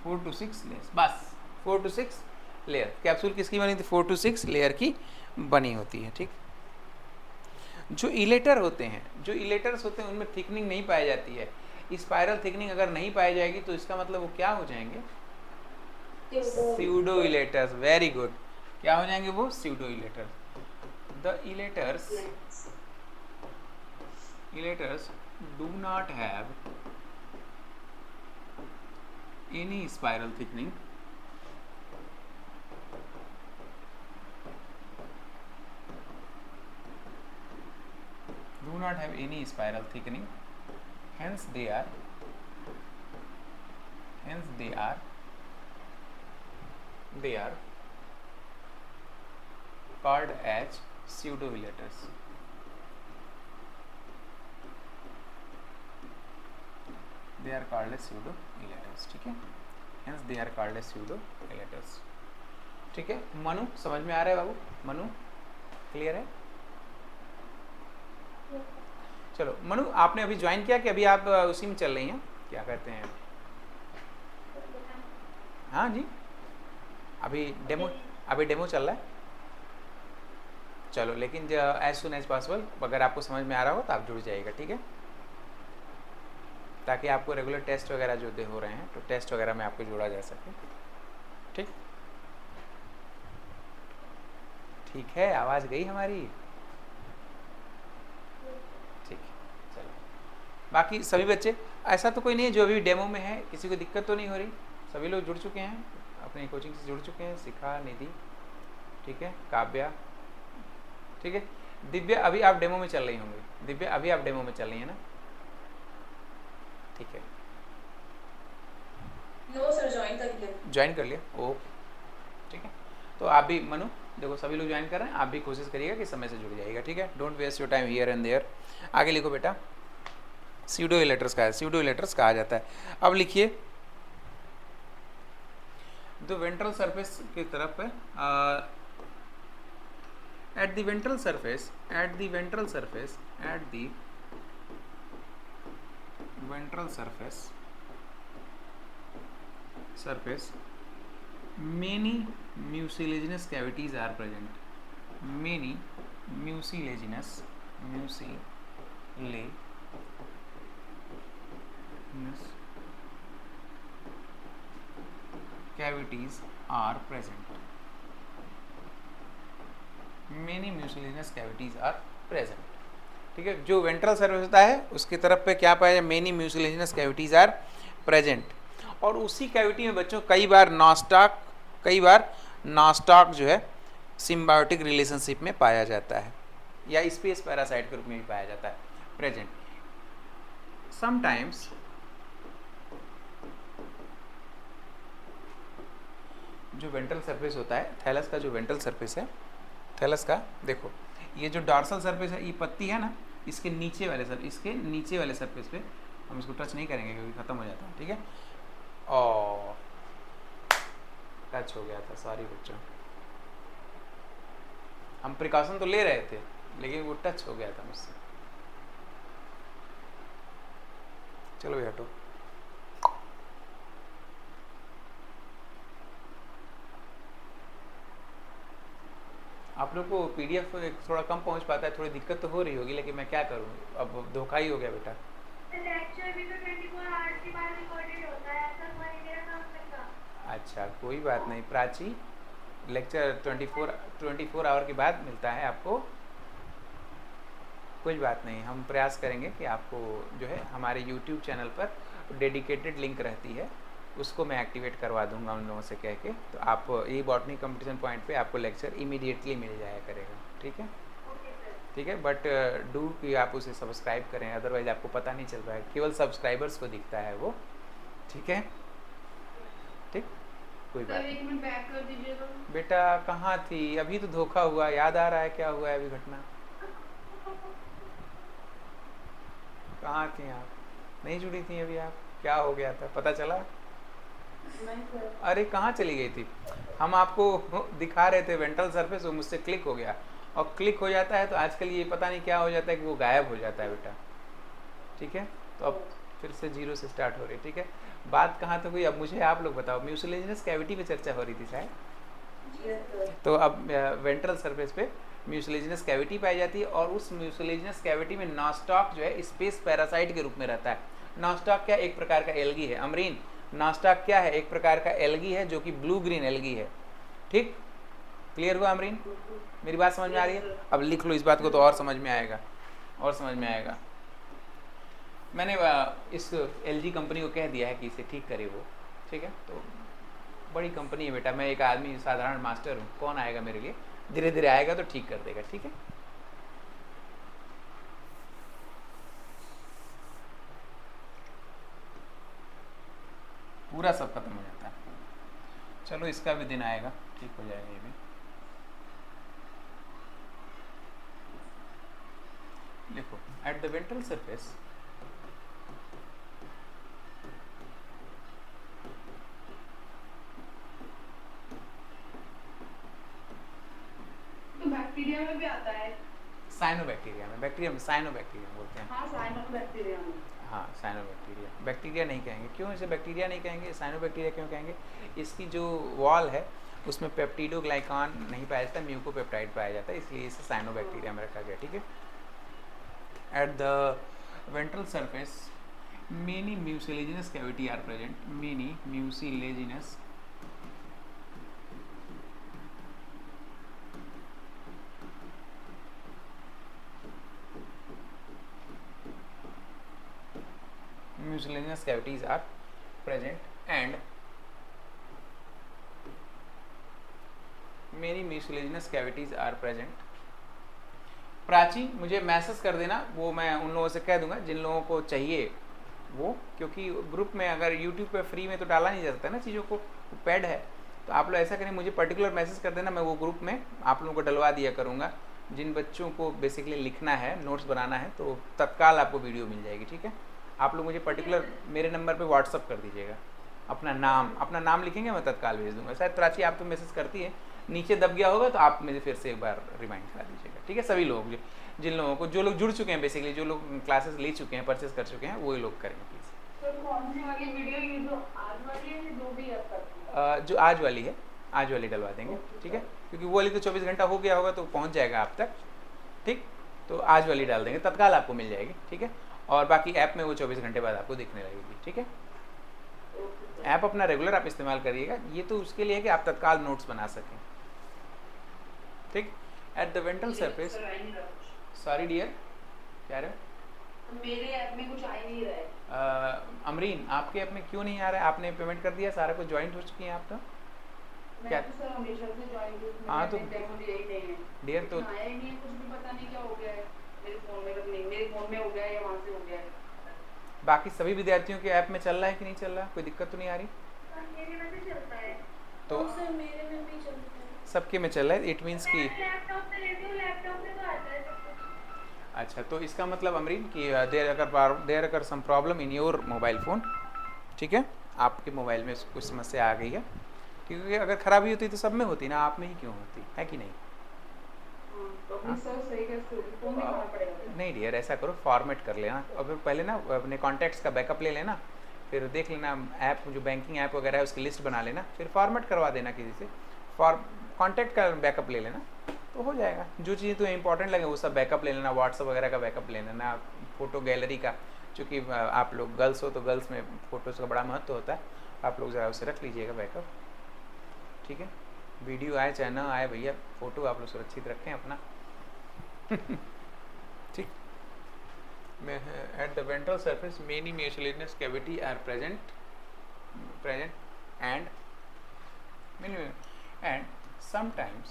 [SPEAKER 1] 4 to 6 layers, बस 4 to 6 लेयर। कैप्सूल किसकी बनी थी? 4 to 6 लेयर की बनी होती है। ठीक, जो इलेटर होते हैं, जो इलेटर्स होते हैं उनमें थिकनिंग नहीं पाई जाती है। स्पाइरल थिकनिंग अगर नहीं पाई जाएगी तो इसका मतलब वो क्या हो जाएंगे? स्यूडो इलेटर्स। वेरी गुड, क्या हो जाएंगे वो? Pseudo इलेटर्स। The इलेटर्स do not have any spiral thickening, hence they are called as pseudo ilaters। they are called as pseudo ilaters। ठीक है, hence they are called as pseudo ilaters। ठीक है, मनु समझ में आ रहा है बाबू? मनु क्लियर है? चलो मनु, आपने अभी ज्वाइन किया कि अभी आप उसी में चल रही हैं, क्या कहते हैं? हाँ जी, अभी डेमो चल रहा है। चलो, लेकिन एज सुन एज पॉसिबल अगर आपको समझ में आ रहा हो तो आप जुड़ जाइएगा। ठीक है, ताकि आपको रेगुलर टेस्ट वगैरह जो हो रहे हैं तो टेस्ट वगैरह में आपको जोड़ा जा सके। ठीक, ठीक है, आवाज़ गई हमारी? ठीक है, चलो। बाकी सभी बच्चे, ऐसा तो कोई नहीं है जो अभी डेमो में है, किसी को दिक्कत तो नहीं हो रही? सभी लोग जुड़ चुके हैं, अपनी कोचिंग से जुड़ चुके हैं। शिखा, निधि, ठीक है, काव्या, ठीक है। दिव्या अभी आप डेमो में चल रही होंगी। दिव्या अभी आप डेमो में चल रही है ना? ठीक है,
[SPEAKER 2] नो सर, ज्वाइन कर
[SPEAKER 1] लिया। ओ ठीक है, तो आप भी मनु देखो, सभी लोग ज्वाइन कर रहे हैं, आप भी कोशिश करिएगा कि समय से जुड़ जाइएगा। ठीक है, don't waste your time here and there. आगे लिखो बेटा, स्यूडो इलेटर्स का है, स्यूडो इलेटर्स कहा जाता है। अब लिखिए, द वेंट्रल सरफेस की तरफ है, at the ventral surface many mucilaginous cavities are present, many mucilaginous cavities are present, many mucilaginous cavities are present। ठीक है, जो वेंट्रल सर्फेस होता है उसकी तरफ पे क्या पाया जाए? Many mucilaginous cavities are present. और उसी कैविटी में बच्चों कई बार नॉस्टॉक जो है सिम्बायोटिक रिलेशनशिप में पाया जाता है, या स्पेस पैरासाइट के रूप में भी पाया जाता है प्रेजेंट। समटाइम्स जो वेंट्रल सरफेस होता है, थैलस का जो वेंट्रल सरफेस है, थैलस का देखो, ये जो डॉर्सल सरफेस है, ये पत्ती है ना, इसके नीचे वाले सरफेस पे हम इसको टच नहीं करेंगे क्योंकि ख़त्म हो जाता है। ठीक है, और टच हो गया था, सॉरी बच्चों, हम प्रिकॉशन तो ले रहे थे लेकिन वो टच हो गया था मुझसे। चलो ये हटो। आप लोग को पीडीएफ थोड़ा कम पहुंच पाता है, थोड़ी दिक्कत तो हो रही होगी, लेकिन मैं क्या करूं, अब धोखा ही हो गया बेटा।
[SPEAKER 2] लेक्चर भी तो 24 आवर्स के बाद रिकॉर्डेड होता है, ऐसा हुआ नहीं मेरे साथ का।
[SPEAKER 1] अच्छा, कोई बात नहीं प्राची, लेक्चर 24 आवर के बाद मिलता है आपको, कोई बात नहीं। हम प्रयास करेंगे कि आपको जो है हमारे यूट्यूब चैनल पर डेडिकेटेड लिंक रहती है, उसको मैं एक्टिवेट करवा दूंगा उन लोगों से कह के, तो आप ये बॉटनी कंपटीशन पॉइंट पे आपको लेक्चर इमीडिएटली मिल जाया करेगा। ठीक है, ठीक है, बट डू कि आप उसे सब्सक्राइब करें, अदरवाइज आपको पता नहीं चल रहा है, केवल सब्सक्राइबर्स को दिखता है वो। ठीक है, ठीक, कोई बात
[SPEAKER 2] सर
[SPEAKER 1] नहीं।
[SPEAKER 2] 1 मिनट बैक कर दीजिएगा।
[SPEAKER 1] बेटा कहाँ थी, अभी तो धोखा हुआ, याद आ रहा है क्या हुआ है अभी घटना? कहाँ थी आप? नहीं जुड़ी थी अभी आप? क्या हो गया था, पता चला?
[SPEAKER 2] नहीं सर।
[SPEAKER 1] अरे कहाँ चली गई थी? हम आपको दिखा रहे थे वेंट्रल सरफेस, वो मुझसे क्लिक हो गया, और क्लिक हो जाता है तो आजकल ये पता नहीं क्या हो जाता है कि वो गायब हो जाता है बेटा। ठीक है, तो अब फिर से जीरो से स्टार्ट हो रही है। ठीक है, बात कहाँ तक हुई, अब मुझे आप लोग बताओ। म्यूसिलेजिनस कैविटी पे चर्चा हो रही थी शायद।
[SPEAKER 2] Yes sir.
[SPEAKER 1] तो अब वेंट्रल सरफेस पे म्यूसिलेजिनस कैविटी पाई जाती है, और उस म्यूसिलेजिनस कैविटी में नॉस्टॉक जो है स्पेस पैरासाइट के रूप में रहता है। नॉस्टॉक क्या, एक प्रकार का एल्गी है। अमरीन, नॉस्टॉक क्या है? एक प्रकार का एल्गी है जो कि ब्लू ग्रीन एल्गी है। ठीक, क्लियर हुआ अमरीन? मेरी बात समझ में आ रही है? अब लिख लो इस बात को तो और समझ में आएगा, और समझ में आएगा। मैंने इस एलजी कंपनी को कह दिया है कि इसे ठीक करे वो। ठीक है, तो बड़ी कंपनी है बेटा, मैं एक आदमी साधारण मास्टर हूँ, कौन आएगा मेरे लिए? धीरे धीरे आएगा तो ठीक कर देगा। ठीक है, पूरा सब खत्म हो जाता है। चलो इसका भी दिन आएगा, ठीक हो जाएगा ये भी। देखो, एट द वेंट्रल सरफेस
[SPEAKER 2] तो बैक्टीरिया में भी आता है।
[SPEAKER 1] साइनोबैक्टीरिया में, बैक्टीरिया में साइनोबैक्टीरिया बोलते हैं।
[SPEAKER 2] हाँ साइनोबैक्टीरिया में।
[SPEAKER 1] हाँ, साइनोबैक्टीरिया, बैक्टीरिया नहीं कहेंगे। क्यों इसे बैक्टीरिया नहीं कहेंगे, साइनोबैक्टीरिया क्यों कहेंगे? इसकी जो वॉल है उसमें पेप्टिडोग्लाइकान नहीं पाया जाता, म्यूकोपेप्टाइड पाया जाता है, इसलिए इसे साइनोबैक्टीरिया में रखा गया। ठीक है, at the ventral surface many mucilaginous cavity are present. Many mucilaginous mucilaginous cavities are present and many mucilaginous cavities are present। Prachi मुझे मैसेज कर देना, वो मैं उन लोगों से कह दूंगा जिन लोगों को चाहिए वो, क्योंकि ग्रुप में अगर यूट्यूब पे फ्री में तो डाला नहीं जा सकता ना चीज़ों को, पैड है। तो आप लोग ऐसा करें, मुझे पर्टिकुलर मैसेज कर देना, मैं वो ग्रुप में आप लोगों को डलवा दिया करूँगा। जिन बच्चों को बेसिकली लिखना है, नोट्स बनाना है, तो तत्काल आपको वीडियो मिल जाएगी। ठीक है, आप लोग मुझे पर्टिकुलर मेरे नंबर पे व्हाट्सअप कर दीजिएगा, अपना नाम लिखेंगे, मैं तत्काल भेज दूंगा। शायद प्राची आप तो मैसेज करती है, नीचे दब गया होगा तो आप मुझे फिर से एक बार रिमाइंड करा दीजिएगा। ठीक है, सभी लोग जिन लोगों को, जो लोग जुड़ चुके हैं, बेसिकली जो लोग क्लासेस ले चुके हैं, परचेस कर चुके हैं, वही लोग करेंगे प्लीज़।
[SPEAKER 2] सर कौन सी वाली वीडियो, ये जो आज वाली है या जो भी अब तक?
[SPEAKER 1] जो आज वाली है, आज वाली डलवा देंगे। ठीक है, क्योंकि वो वाली तो 24 घंटा हो गया होगा तो पहुंच जाएगा आप तक। ठीक, तो आज वाली डाल देंगे, तत्काल आपको मिल जाएगी। ठीक है, और बाकी ऐप में वो 24 घंटे बाद आपको दिखने लगेगी। ठीक है, ऐप अपना रेगुलर आप इस्तेमाल करिएगा, ये तो उसके लिए है कि आप तत्काल नोट्स बना सकें। ठीक, at the ventral surface, sorry dear, क्या रहे हो?
[SPEAKER 2] मेरे ऐप में कुछ आ ही नहीं रहा है।
[SPEAKER 1] अमरीन, आपके ऐप में क्यों नहीं आ रहा है? आपने पेमेंट कर दिया, सारा कुछ ज्वाइंट हो चुकी हैं आप तो?
[SPEAKER 2] मैं तो सर हमेशा से ज्वाइन हूँ,
[SPEAKER 1] हाँ, तो
[SPEAKER 2] डेमो दिया ही नहीं है।
[SPEAKER 1] डियर तो
[SPEAKER 2] आया ही नहीं है, कुछ भी पता नहीं क्या हो गया है मेरे फोन में, नहीं मेरे फोन में हो गया है या वहाँ से हो गया है।
[SPEAKER 1] बाकी सभी विद्यार्थियों के ऐप में चल रहा है कि नहीं चल रहा? कोई दिक्कत तो नहीं आ रही?
[SPEAKER 2] मेरे में भी चलता है।
[SPEAKER 1] तो
[SPEAKER 2] सर मेरे में भी चलता है।
[SPEAKER 1] सबके में चल रहा है, इट मीन्स कि
[SPEAKER 2] लैपटॉप पे लेती हूँ, लैपटॉप पे तो आता है सब कुछ।
[SPEAKER 1] अच्छा, तो इसका मतलब अमरीन कि there are some problem in your mobile phone. ठीक है, आपके मोबाइल में कुछ समस्या आ गई है, क्योंकि अगर ख़राबी होती तो सब में होती ना, आप में ही क्यों होती है कि नहीं?
[SPEAKER 2] तो अपनी सर सही कैसे होगी, फोन में करना पड़ेगा।
[SPEAKER 1] नहीं डियर, ऐसा करो, फॉर्मेट कर लेना, और फिर पहले ना अपने कॉन्टैक्ट्स का बैकअप ले लेना, फिर देख लेना ऐप जो बैंकिंग ऐप वगैरह है उसकी लिस्ट बना लेना, फिर फॉर्मेट करवा देना किसी से, कॉन्टैक्ट का बैकअप ले लेना तो हो जाएगा। जो चीज़ें तो इंपॉर्टेंट लगे वो सब बैकअप ले लेना, व्हाट्सअप वगैरह का बैकअप ले लेना, फ़ोटो गैलरी का, चूँकि आप लोग गर्ल्स हो तो गर्ल्स में फ़ोटोज़ का बड़ा महत्व होता है, आप लोग ज़रा उसे रख लीजिएगा बैकअप। ठीक है, वीडियो आए चाहे ना आए भैया, फ़ोटो आप लोग सुरक्षित रखें अपना। ठीक, at the ventral surface many mucilaginous cavity are present and sometimes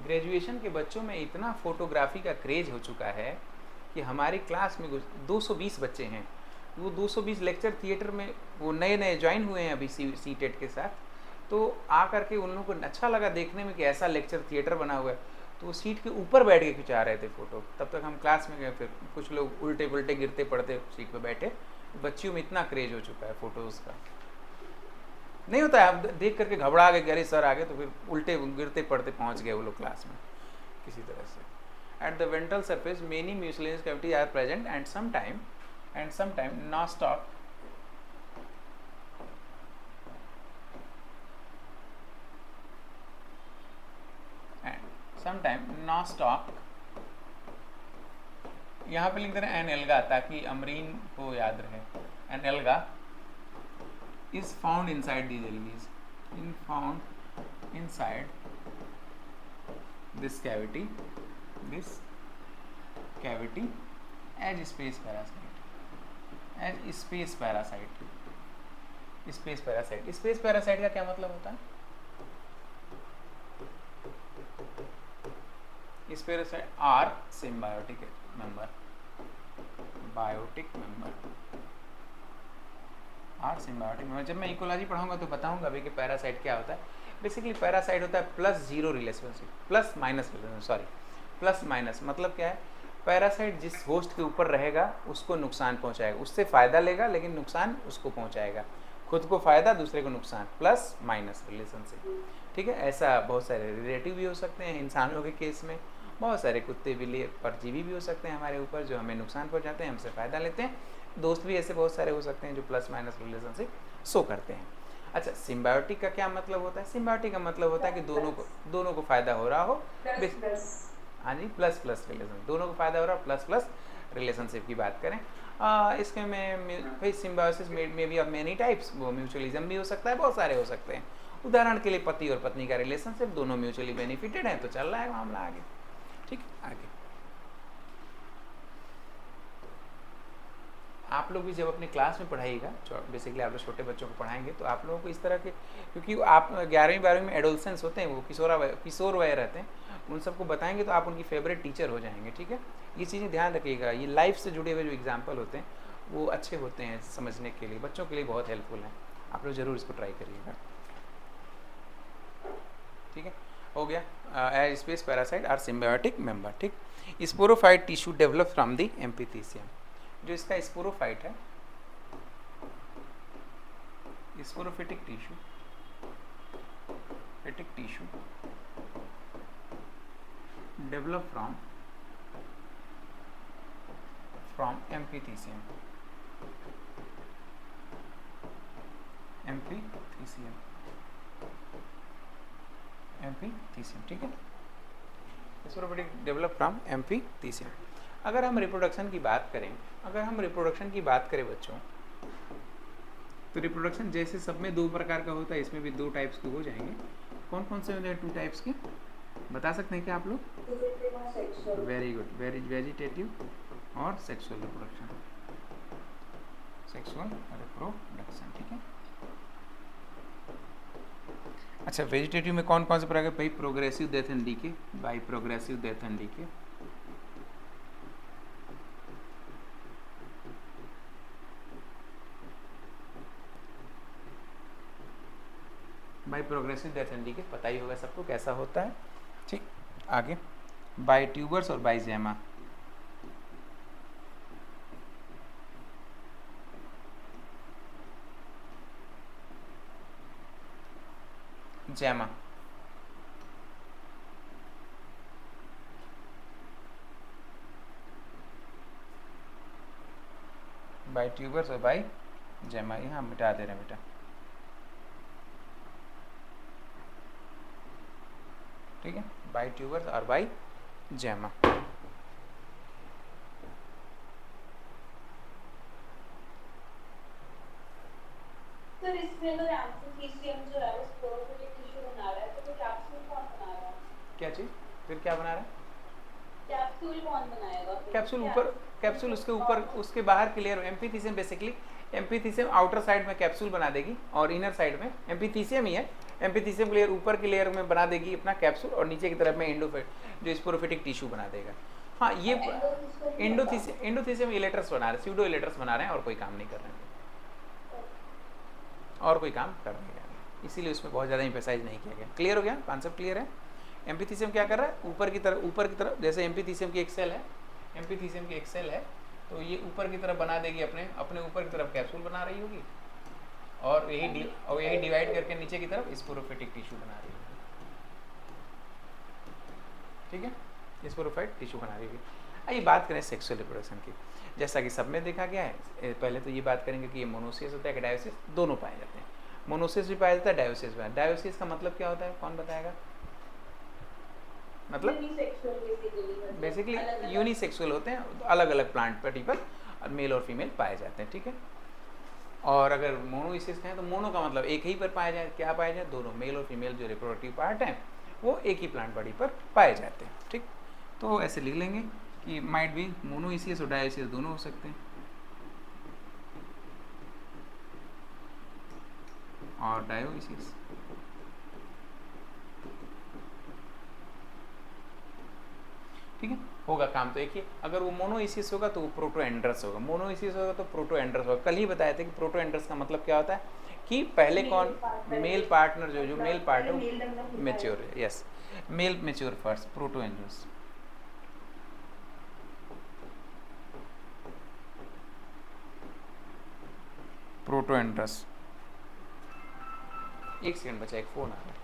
[SPEAKER 1] graduation के बच्चों में इतना फोटोग्राफी का क्रेज हो चुका है कि हमारी क्लास में 220 बच्चे हैं। वो 220 लेक्चर थिएटर में वो नए नए ज्वाइन हुए हैं अभी सी टेट के साथ, तो आ करके उन लोगों को अच्छा लगा देखने में कि ऐसा लेक्चर थिएटर बना हुआ है, तो वो सीट के ऊपर बैठ के खिंचा रहे थे फ़ोटो। तब तक हम क्लास में गए, फिर कुछ लोग उल्टे पुल्टे गिरते पड़ते सीट पे बैठे। बच्चियों में इतना क्रेज हो चुका है फ़ोटोज़ का। नहीं होता है, आप देख करके घबरा गए कि अरे सर आ गए, तो फिर उल्टे गिरते पड़ते पहुंच गए वो लोग क्लास में किसी तरह से। At the ventral surface many mucilaginous cavity are present and sometime Nostoc यहाँ पे लिख दे रहे हैं एनएल्गा, ताकि अमरीन को याद रहे। एनएल्गा is found inside these LVs, inside this cavity as space parasite. Space parasite का क्या मतलब होता है? इस parasite are symbiotic member, biotic member, are symbiotic member. जब मैं इकोलॉजी पढ़ाऊंगा तो बताऊंगा अभी कि पैरासाइट क्या होता है। बेसिकली पैरासाइट होता है +0 रिलेशनशिप, प्लस माइनस मतलब क्या है? पैरासाइट जिस होस्ट के ऊपर रहेगा उसको नुकसान पहुंचाएगा, उससे फ़ायदा लेगा लेकिन नुकसान उसको पहुंचाएगा। खुद को फ़ायदा, दूसरे को नुकसान, प्लस माइनस रिलेशनशिप। ठीक है, ऐसा बहुत सारे रिलेटिव भी हो सकते हैं इंसानों के केस में, बहुत सारे कुत्ते बिल्ली परजीवी भी हो सकते हैं हमारे ऊपर जो हमें नुकसान पहुंचाते हैं, हमसे फ़ायदा लेते हैं। दोस्त भी ऐसे बहुत सारे हो सकते हैं जो प्लस माइनस रिलेशनशिप शो करते हैं। अच्छा, सिम्बायोटिक का क्या मतलब होता है? सिम्बायोटिक का मतलब होता है कि दोनों को फ़ायदा हो रहा हो। हाँ जी, प्लस रिलेशन, दोनों को फ़ायदा हो रहा है, प्लस रिलेशनशिप की बात करें। इसके में भाई सिम्बायोसिस में भी ऑफ मेनी टाइप्स, वो म्यूचुअलिज्म भी हो सकता है, बहुत सारे हो सकते हैं। उदाहरण के लिए पति और पत्नी का रिलेशनशिप, दोनों म्यूचुअली बेनिफिटेड है तो चल रहा है मामला आगे। ठीक, आगे आप लोग भी जब अपनी क्लास में पढ़ाइएगा, बेसिकली आप लोग छोटे बच्चों को पढ़ाएंगे तो आप लोगों को इस तरह के, क्योंकि आप 11वीं 12वीं में एडोलसेंस होते हैं, वो किशोर वय रहते हैं, उन सबको बताएंगे तो आप उनकी फेवरेट टीचर हो जाएंगे। ठीक है, ये चीज़ें ध्यान रखिएगा। ये लाइफ से जुड़े हुए जो एग्जाम्पल होते हैं वो अच्छे होते हैं समझने के लिए, बच्चों के लिए बहुत हेल्पफुल हैं। आप लोग ज़रूर इसको ट्राई करिएगा। ठीक है, हो गया। As space parasite are symbiotic member. ठीक, sporophyte tissue develop from the amphithecium. जो इसका स्पोरोफाइट है, sporophytic tissue develop from amphithecium. ठीक है, स्पोरोफिटिक डेवलप फ्रॉम एम्फीथीसियम। अगर हम रिप्रोडक्शन की बात करें बच्चों, तो रिप्रोडक्शन जैसे सब में 2 प्रकार का होता है, इसमें भी 2 टाइप्स के हो जाएंगे। कौन कौन से होते हैं 2 टाइप्स के, बता सकते हैं क्या आप लोग? वेरी गुड, वेजिटेटिव और सेक्सुअल रिप्रोडक्शन। ठीक है। अच्छा, वेजिटेटिव में कौन कौन से प्रकार? By progressive death and decay, by progressive death and decay, by progressive death and decay पता ही होगा सबको कैसा होता है। ठीक, आगे बाई ट्यूबर्स और बाई जैमा। बाई ट्यूबर्स और बाई जैमा, यहाँ मिटा दे रहे हैं बेटा। ठीक है, बाई ट्यूबर्स और बाई जैमा।
[SPEAKER 2] सर इसमें अगर एम्फीथीसियम जो है वो स्पोरोफिटिक टिश्यू बना रहा है तो वो कैप्सूल कौन बना रहा है?
[SPEAKER 1] क्या चीज? फिर क्या बना रहा है?
[SPEAKER 2] कैप्सूल कौन बनाएगा?
[SPEAKER 1] कैप्सूल ऊपर, कैप्सूल उसके ऊपर, उसके बाहर की layer. Amphithecium basically amphithecium outer side में कैप्सूल बना देगी और इनर साइड में एम्पीथीसियम ही है, एम्पीथीसियम लेयर ऊपर की लेयर में बना देगी अपना कैप्सूल और नीचे की तरफ में जो स्पोरोफिटिक टिश्यू बना देगा। हाँ ये एंडोथीसियम इलेटर्स बना रहे हैं, स्यूडो इलेटर्स बना रहे हैं और कोई काम नहीं कर रहे हैं, और कोई काम कर नहीं रहे हैं, इसीलिए उसमें बहुत ज़्यादा एम्फेसाइज नहीं किया गया। क्लियर हो गया, कॉन्सेप्ट क्लियर है। एम्पीथीसियम क्या कर रहा है, ऊपर की तरफ जैसे एम्पीथीसियम की एक सेल है, एम्पीथीसियम की एक सेल है तो ये ऊपर की तरफ बना देगी अपने ऊपर की तरफ कैप्सूल बना रही होगी और यही डिवाइड करके नीचे की तरफ स्पोरोफिटिक टिश्यू बना रही होगी। ठीक है, स्पोरोफाइट टिश्यू बना रही होगी। आइए बात करें सेक्सुअल रिप्रोडक्शन की। जैसा कि सब में देखा गया है, पहले तो ये बात करेंगे कि ये मोनोसिस होता है कि डायोसिस, दोनों पाए जाते हैं। मोनोसिस भी पाया जाता है, डायोसिस भी। डायोसिस का मतलब क्या होता है, कौन बताएगा? मतलब बेसिकली यूनिसेक्सुअल होते हैं, अलग अलग प्लांट पटी पर मेल और फीमेल पाए जाते हैं। ठीक है, और अगर मोनोइसिस कहें तो मोनो का मतलब एक ही पर पाया जाए, क्या पाया जाए, दोनों मेल और फीमेल जो रिप्रोडक्टिव पार्ट हैं वो एक ही प्लांट बॉडी पर पाए जाते हैं। ठीक, तो ऐसे लिख लेंगे कि माइट बी मोनोइसिस और डायोसिस दोनों हो सकते हैं, और डायोइसिस। ठीक है, होगा काम तो एक ही। अगर वो मोनोइसिस होगा तो वो प्रोटोएंड्रस होगा, मोनोइसिस होगा तो प्रोटोएंड्रस होगा। कल ही बताए थे कि प्रोटोएंड्रस का मतलब क्या होता है कि पहले कौन मेल पार्टनर जो मेल पार्ट है मेच्योर है, यस, मेल मेच्योर फर्स्ट, प्रोटोएंड्रस। प्रोटोएंड्रस। एक सेकंड बचा, एक फोन आ रहा है।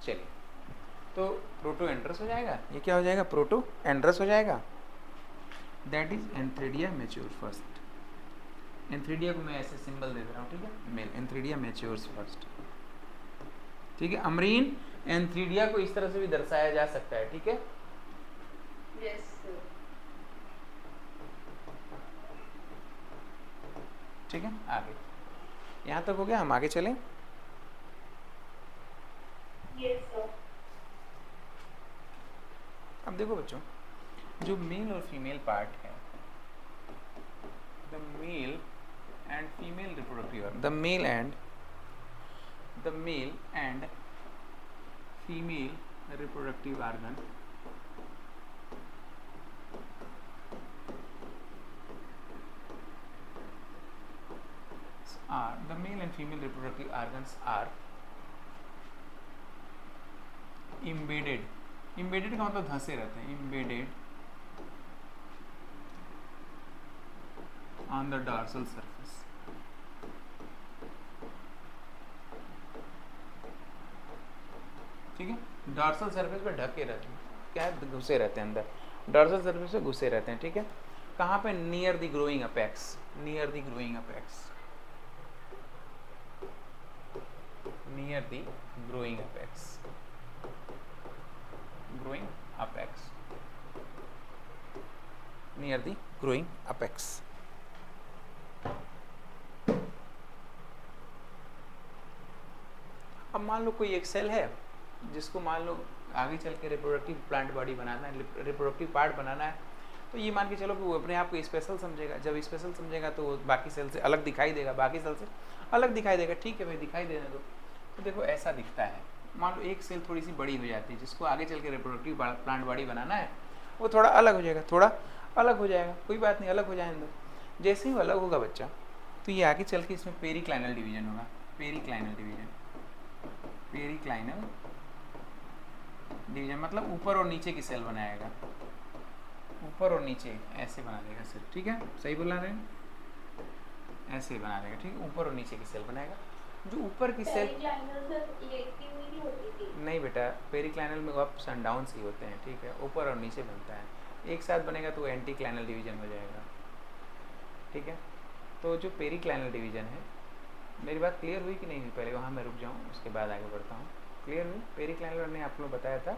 [SPEAKER 1] चलिए, तो प्रोटोएंड्रस हो जाएगा, ये क्या हो जाएगा, प्रोटोएंड्रस हो जाएगा। That is antheridia mature first. Antheridia को मैं ऐसे सिंबल दे दे रहा हूँ, ठीक है, मेल एंथ्रेडिया मैच्योर्स फर्स्ट। ठीक है, अमरीन एंथ्रेडिया को इस तरह से भी दर्शाया जा सकता है। ठीक है,
[SPEAKER 2] यस सर।
[SPEAKER 1] ठीक है, आगे यहाँ तक हो गया, हम आगे चलें।
[SPEAKER 2] Yes sir.
[SPEAKER 1] अब देखो बच्चों, जो मेल और फीमेल पार्ट है, the male and female reproductive, the male and female reproductive organ are the male and female reproductive organs are embedded का मतलब धंसे रहते हैं, embedded on the dorsal surface। ठीक है, डॉर्सल सरफेस पे ढके रहते हैं, क्या है, घुसे रहते हैं अंदर, डॉर्सल सरफेस पे घुसे रहते हैं। ठीक है, कहाँ पे, near the growing apex, near the growing apex, near the growing apex, growing apex, near the growing apex। अब मान लो कोई एक सेल है जिसको मान लो आगे चल के रिप्रोडक्टिव प्लांट बॉडी बनाना है, रिप्रोडक्टिव पार्ट बनाना है, तो ये मान के चलो कि वो अपने आप को स्पेशल समझेगा। जब स्पेशल समझेगा तो वो बाकी सेल से अलग दिखाई देगा, बाकी सेल से अलग दिखाई देगा। ठीक है भाई, दिखाई देने दो। तो देखो ऐसा दिखता है, मान लो एक सेल थोड़ी सी बड़ी हो जाती है, जिसको आगे चल के रिप्रोडक्टिव प्लांट बॉडी बनाना है, वो थोड़ा अलग हो जाएगा, थोड़ा अलग हो जाएगा, कोई बात नहीं, अलग हो जाए अंदर। जैसे ही वो अलग होगा बच्चा, तो ये आगे चल के इसमें पेरिक्लाइनल डिवीजन होगा, पेरिक्लाइनल डिवीजन, पेरिक्लाइनल डिवीजन मतलब ऊपर और नीचे की सेल बनाएगा, ऊपर और नीचे ऐसे बना देगा सेल। ठीक है, सही बोला रहे हैं, ऐसे बना देगा। ठीक है, ऊपर और नीचे की सेल बनाएगा। जो ऊपर की सेल नहीं बेटा, पेरिक्लाइनल में अप्स एंड डाउन्स ही होते हैं। ठीक है, ऊपर और नीचे बनता है, एक साथ बनेगा तो एंटीक्लाइनल डिवीजन हो जाएगा। ठीक है, तो जो पेरिक्लाइनल डिवीजन है मेरी बात क्लियर हुई कि नहीं हुई? पहले वहाँ मैं रुक जाऊँ, उसके बाद आगे बढ़ता हूँ। क्लियर हुई? पेरिक्लाइनर ने आप लोग बताया था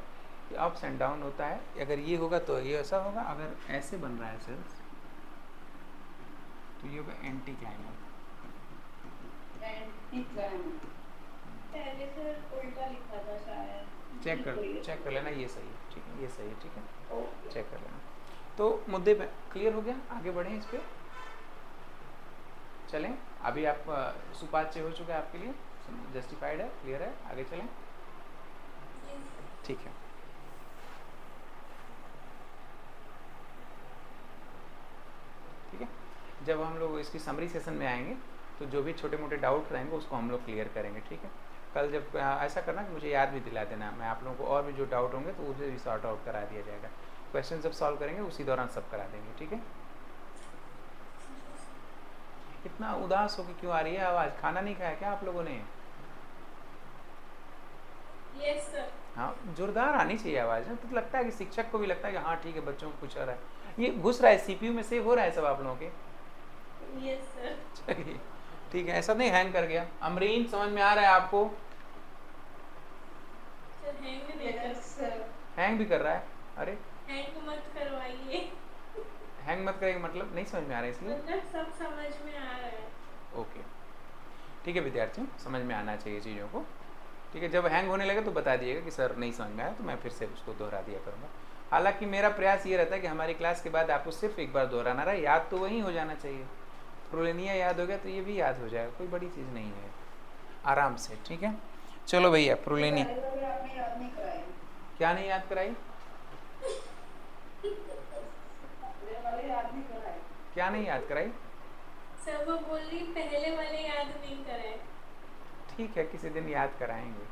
[SPEAKER 1] कि अप्स एंड डाउन होता है, अगर ये होगा तो ये ऐसा होगा, अगर ऐसे बन रहा है सेल्स तो ये होगा एंटी क्लाइनर।
[SPEAKER 2] पहले से उल्टा लिखा था शायद।
[SPEAKER 1] चेक कर लेना, ये सही है, ठीक है, ये सही है, ठीक है, चेक कर लेना। तो मुद्दे पे क्लियर हो गया, आगे बढ़ें इस पर चलें। अभी आप सुपाच्य हो चुका है आपके लिए, जस्टिफाइड है, क्लियर है, आगे चलें। ठीक है, ठीक है। जब हम लोग इसकी समरी सेशन में आएंगे तो जो भी छोटे मोटे डाउट रहेंगे उसको हम लोग क्लियर करेंगे, ठीक है। कल जब ऐसा करना कि मुझे याद भी दिला देना, मैं आप लोगों को और भी जो डाउट होंगे तो उसे भी सॉर्ट आउट करा दिया जाएगा। क्वेश्चन जब सॉल्व करेंगे उसी दौरान सब करा देंगे, ठीक है। इतना उदास होकर क्यों आ रही है आवाज़? खाना नहीं खाया क्या आप लोगों ने?
[SPEAKER 2] Yes sir.
[SPEAKER 1] हाँ, जोरदार आनी चाहिए आवाज़ ना, तो लगता है कि शिक्षक को भी लगता है कि हाँ ठीक है, बच्चों को कुछ आ रहा है, ये घुस रहा है सीपीयू में, सेव हो रहा है सब आप लोगों के।
[SPEAKER 2] Yes sir.
[SPEAKER 1] चलिए ठीक है, ऐसा नहीं हैंग कर गया। अमरीन समझ में आ रहा है आपको?
[SPEAKER 2] सर हैंग नहीं कर सर।
[SPEAKER 1] हैंग भी कर रहा है? अरे
[SPEAKER 2] हैंग मत करवाइए।
[SPEAKER 1] हैंग मत करेगा मतलब नहीं समझ में आ रहा है इसलिए?
[SPEAKER 2] मतलब सब समझ में आ रहा है।
[SPEAKER 1] ओके ठीक है विद्यार्थियों, समझ में आना चाहिए चीज़ों को, ठीक है। जब हैंग होने लगे तो बता दिएगा कि सर नहीं समझ में आया, तो मैं फिर से उसको दोहरा दिया करूँगा। हालांकि मेरा प्रयास ये रहता है कि हमारी क्लास के बाद आपको सिर्फ एक बार दोहराना रहा, याद तो वही हो जाना चाहिए। प्रोलेनिया याद हो गया तो ये भी याद हो जाएगा, कोई बड़ी चीज़ नहीं है, आराम से, ठीक है। चलो भैया, प्रोलेनिया क्या नहीं याद कराई? क्या नहीं याद कराई?
[SPEAKER 2] सर वो बोल रही पहले वाले याद नहीं कराए।
[SPEAKER 1] ठीक है, किसी दिन याद कराएंगे।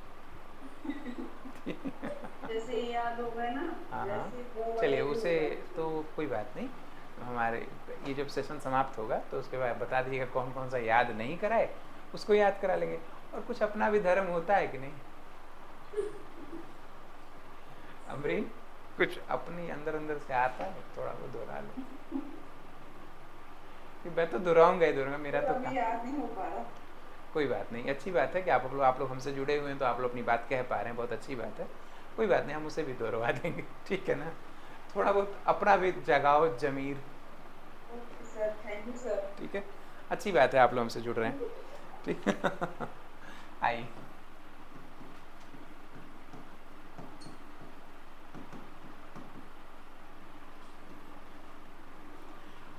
[SPEAKER 2] जैसे याद हो गए ना।
[SPEAKER 1] हाँ हाँ, चलिए उसे तो कोई बात नहीं, हमारे ये जब सेशन समाप्त होगा तो उसके बाद बता दीजिएगा कौन कौन सा याद नहीं कराए, उसको याद करा लेंगे। और कुछ अपना भी धर्म होता है कि नहीं अमरीन? कुछ अपनी अंदर अंदर से आता है, थोड़ा वो दोहरा लो। मैं तो दोहराऊंगा ही दोहराऊंगा, मेरा तो
[SPEAKER 2] याद नहीं हो पा रहा।
[SPEAKER 1] कोई बात नहीं, अच्छी बात है कि आप लोग हमसे जुड़े हुए हैं, तो आप लोग अपनी बात कह पा रहे हैं, बहुत अच्छी बात है। कोई बात नहीं, हम उसे भी दोहरवा देंगे, ठीक है ना। थोड़ा बहुत अपना भी जगाओ जमीर।
[SPEAKER 2] Sir thank you sir.
[SPEAKER 1] ठीक है, अच्छी बात है आप लोग हमसे जुड़ रहे हैं, ठीक है। आई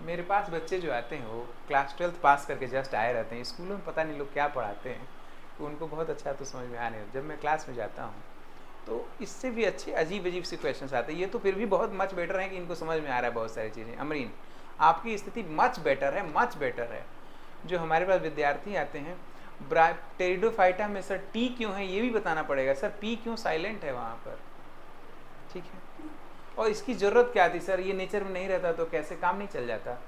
[SPEAKER 1] मेरे पास बच्चे जो आते हैं वो क्लास 12th पास करके जस्ट आए रहते हैं। स्कूलों में पता नहीं लोग क्या पढ़ाते हैं, तो उनको बहुत अच्छा तो समझ में आने, जब मैं क्लास में जाता हूँ तो इससे भी अच्छे अजीब अजीब से क्वेश्चंस आते हैं। ये तो फिर भी बहुत मच बेटर है कि इनको समझ में आ रहा है बहुत सारी चीज़ें। अमरीन आपकी स्थिति मच बेटर है, मच बेटर है। जो हमारे पास विद्यार्थी आते हैं, टेरिडोफाइटा में सर टी क्यों है ये भी बताना पड़ेगा, सर पी क्यों साइलेंट है वहाँ पर, ठीक है। और इसकी ज़रूरत क्या थी सर, ये नेचर में नहीं रहता तो कैसे काम नहीं चल जाता?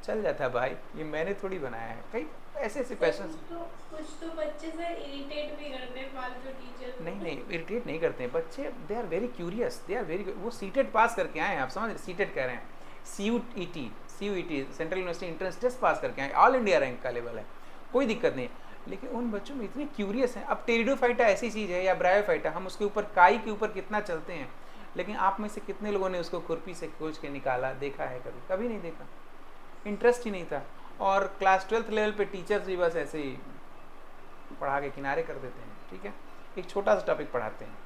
[SPEAKER 1] चल जाता भाई, ये मैंने थोड़ी बनाया है। कई ऐसे ऐसे क्वेश्चन
[SPEAKER 2] कुछ तो बच्चे से इरिटेट भी करते हैं फालतू टीचर।
[SPEAKER 1] नहीं इरिटेट नहीं करते हैं बच्चे, they are very curious, they are very, वो सीटेट पास करके आए हैं, आप समझ रहे, सीटेट कह रहे हैं, CUET central university entrance test pass करके आए, ऑल इंडिया रैंक का लेवल है, कोई दिक्कत नहीं। लेकिन उन बच्चों में इतने क्यूरियस हैं। अब टेरिडोफाइटा ऐसी चीज़ है या ब्रायोफाइटा, हम उसके ऊपर काई के ऊपर कितना चलते हैं, लेकिन आप में से कितने लोगों ने उसको खुरपी से खोज के निकाला, देखा है कभी? कभी नहीं देखा, इंटरेस्ट ही नहीं था। और क्लास 12th लेवल पे टीचर्स भी बस ऐसे ही पढ़ा के किनारे कर देते हैं, ठीक है, एक छोटा सा टॉपिक पढ़ाते हैं।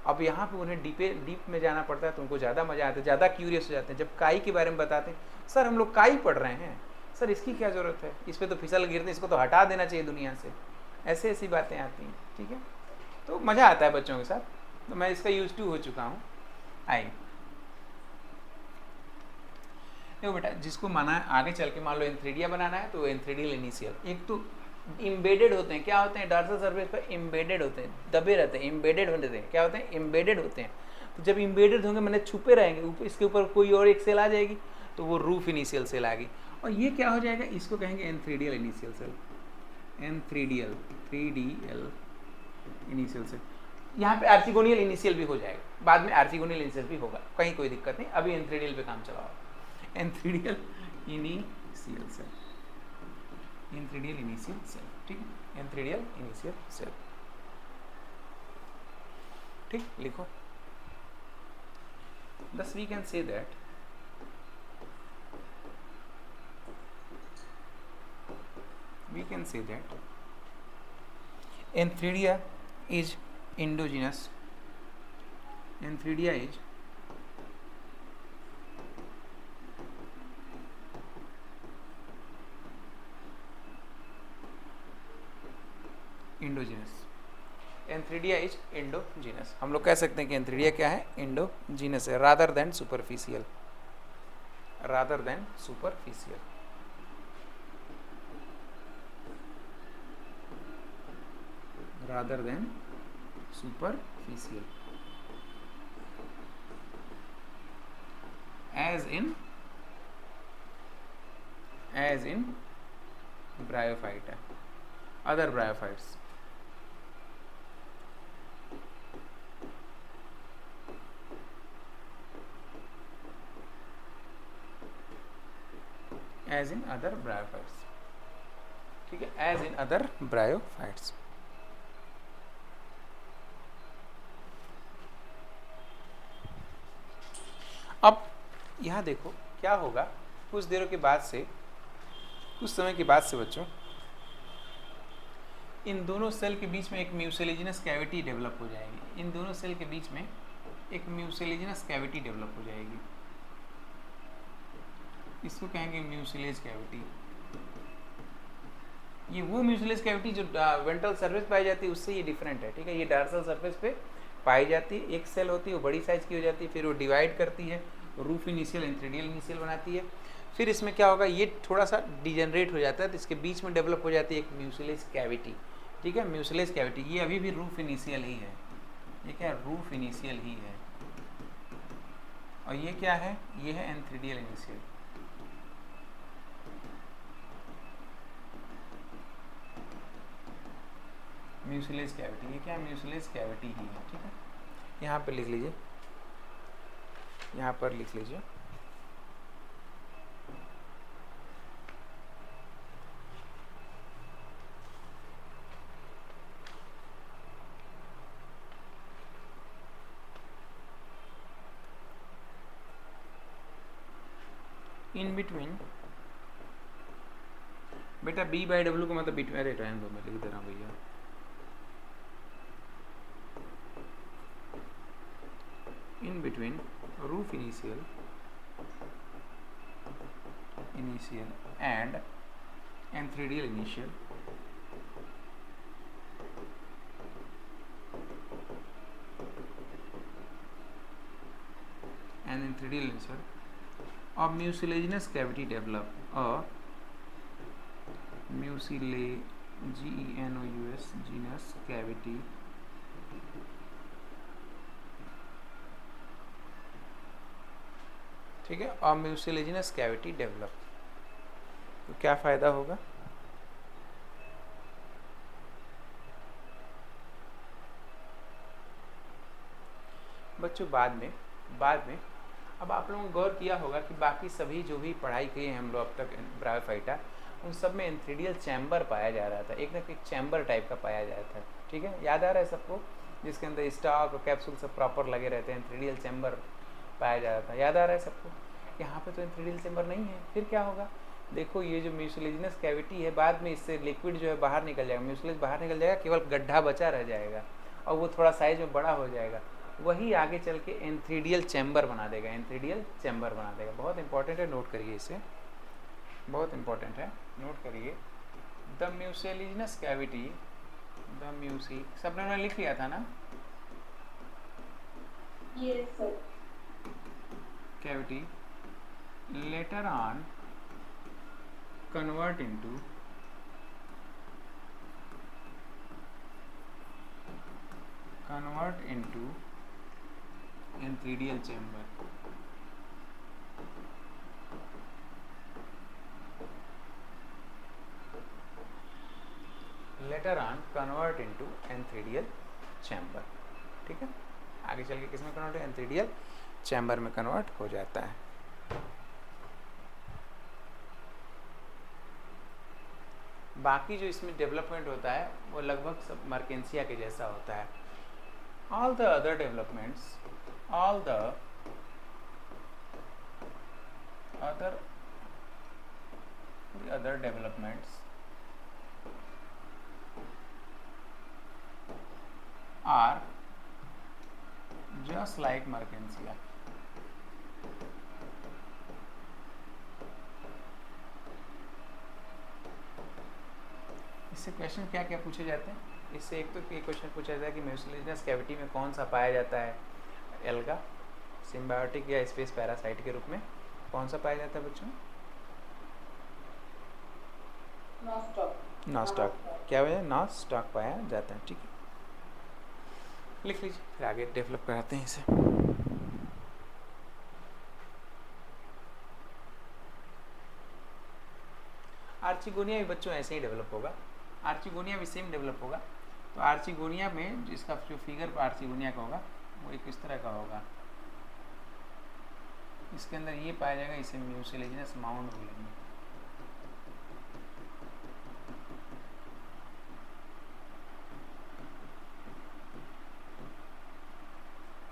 [SPEAKER 1] अब यहाँ पे उन्हें डीप में जाना पड़ता है तो उनको ज़्यादा मज़ा आता है, ज़्यादा क्यूरियस हो जाते हैं। जब काई के बारे में बताते हैं, सर हम लोग काई पढ़ रहे हैं, सर इसकी क्या ज़रूरत है, इस पर तो फिसल गिरते, इसको तो हटा देना चाहिए दुनिया से, ऐसे ऐसी बातें आती हैं, ठीक है। तो मज़ा आता है बच्चों के साथ, तो मैं इसका यूज टू हो चुका हूँ। आई देखो बेटा, जिसको माना है आगे चल के मान लो एंथ्रेडिया बनाना है तो एंथ्रेडियल इनिशियल, एक तो इम्बेडेड होते हैं, क्या होते हैं, डॉर्सल सर्फेस पर इम्बेडेड होते हैं, दबे रहते हैं, इम्बेडेड होते हैं, क्या होते हैं, इम्बेडेड होते हैं। तो जब इम्बेडेड होंगे मैंने छुपे रहेंगे, इसके ऊपर कोई और एक सेल आ जाएगी तो वो रूफ इनिशियल सेल आ गई, और ये क्या हो जाएगा, इसको कहेंगे antheridial initial cell, antheridial 3DL initial cell. यहाँ पे आर्चिगोनियल इनिशियल भी हो जाएगा, बाद में आर्चिगोनियल इनिशियल भी होगा, कहीं कोई दिक्कत नहीं, अभी एंथ्रेडियल पे काम चलाओ। Antheridial initial cell, antheridial initial cell, ठीक है। Antheridial initial cell. ठीक, लिखो। Thus we can say that Antheridia is endogenous. Antheridia is endogenous. Antheridia is endogenous. हम लोग कह सकते हैं कि एंथ्रीडिया क्या है, एंडोजीनस है, rather than superficial, rather than superficial. rather than superficial, as in bryophyta, other bryophytes। as in other bryophytes, ठीक है, as in other bryophytes। अब यहाँ देखो क्या होगा, कुछ देरों के बाद से, कुछ समय के बाद से बच्चों, इन दोनों सेल के बीच में एक म्यूसिलेजिनस कैविटी डेवलप हो जाएगी। इन दोनों सेल के बीच में एक म्यूसिलेजिनस कैविटी डेवलप हो जाएगी। इसको कहेंगे म्यूसिलेज कैविटी। ये वो म्यूसिलेज कैविटी जो वेंट्रल सरफेस पाई जाती है उससे ये डिफरेंट है, ठीक है। ये डार्सल सरफेस पे पाई जाती है, एक सेल होती है वो बड़ी साइज की हो जाती है, फिर वो डिवाइड करती है, रूफ इनिशियल एंथ्रीडियल इनिशियल बनाती है। फिर इसमें क्या होगा, ये थोड़ा सा डिजेनरेट हो जाता है तो इसके बीच में डेवलप हो जाती है एक म्यूसिलेज कैविटी, ठीक है, म्यूसिलेज कैविटी। ये अभी भी रूफ इनिशियल ही है, ये क्या है, रूफ इनिशियल ही है। और ये क्या है, ये है एंथ्रीडियल इनिशियल। म्यूसिलेज कैविटी, ये क्या है, म्यूसिलेज कैविटी ही है, ठीक है। यहाँ पर लिख लीजिए, यहाँ पर लिख लीजिए, इन बिटवीन, बेटा बी बाई डब्ल्यू का मतलब बिटवीन, अरे टाइम दो, मैं लिख दे रहा हूँ भैया। In between roof initial and antheridial initial and antheridial initial, a mucilaginous cavity develop, a mucilaginous genus cavity ठीक है, और म्यूसिलेजिनस कैविटी डेवलप। तो क्या फ़ायदा होगा, बच्चों बाद में अब आप लोगों ने गौर किया होगा कि बाकी सभी जो भी पढ़ाई की है हम लोग अब तक ब्रायोफाइटा, उन सब में एंथ्रीडियल चैम्बर पाया जा रहा था, एक ना एक चैम्बर टाइप का पाया जा रहा था, ठीक है, याद आ रहा है सबको, जिसके अंदर स्टॉक और कैप्सूल सब प्रॉपर लगे रहते हैं, एंथ्रीडियल चैम्बर पाया जा रहा था, याद आ रहा है सबको। यहाँ पे तो एंथ्रीडियल चैम्बर नहीं है, फिर क्या होगा, देखो ये जो म्यूसिलेजिनस कैविटी है, बाद में इससे लिक्विड जो है बाहर निकल जाएगा, म्यूसिलेज बाहर निकल जाएगा, केवल गड्ढा बचा रह जाएगा और वो थोड़ा साइज में बड़ा हो जाएगा, वही आगे चल के एंथ्रीडियल चैम्बर बना देगा, एंथ्रीडियल चैम्बर बना देगा। बहुत इंपॉर्टेंट है, नोट करिए इसे, बहुत इंपॉर्टेंट है, नोट करिए। The mucilaginous cavity, the Meucci, सबने उन्होंने लिख लिया था ना,
[SPEAKER 2] Yes, sir.
[SPEAKER 1] cavity later on convert into antheridial chamber. Later on convert into antheridial chamber, ठीक है, आगे चल के किसमें कन्वर्ट, एंथ्रीडियल चैम्बर में कन्वर्ट हो जाता है। बाकी जो इसमें डेवलपमेंट होता है वो लगभग सब मर्केंसिया के जैसा होता है. All the other developments, all the other developments are just like Merkensia. इससे क्वेश्चन क्या क्या पूछे जाते हैं? इससे एक तो ये क्वेश्चन पूछा जाता है कि म्यूसिलेजिनस कैविटी में कौन सा पाया जाता है एल्गा, सिम्बायोटिक या स्पेस पैरासाइट के रूप में कौन सा पाया जाता है बच्चों? नॉस्टॉक. क्या वजह? नॉस्टॉक पाया जाता है. ठीक है, लिख लीजिए, फिर आगे डेवलप कराते हैं इसे. आर्चिगोनिया भी बच्चों ऐसे ही डेवलप होगा. आर्चिगोनिया भी सेम डेवलप होगा. तो आर्चिगोनिया में इसका जो फिगर आर्चिगोनिया का होगा वो एक इस तरह का होगा. इसके अंदर ये पाया जाएगा, इसे म्यूसिलेजिनस माउंट बोलेंगे.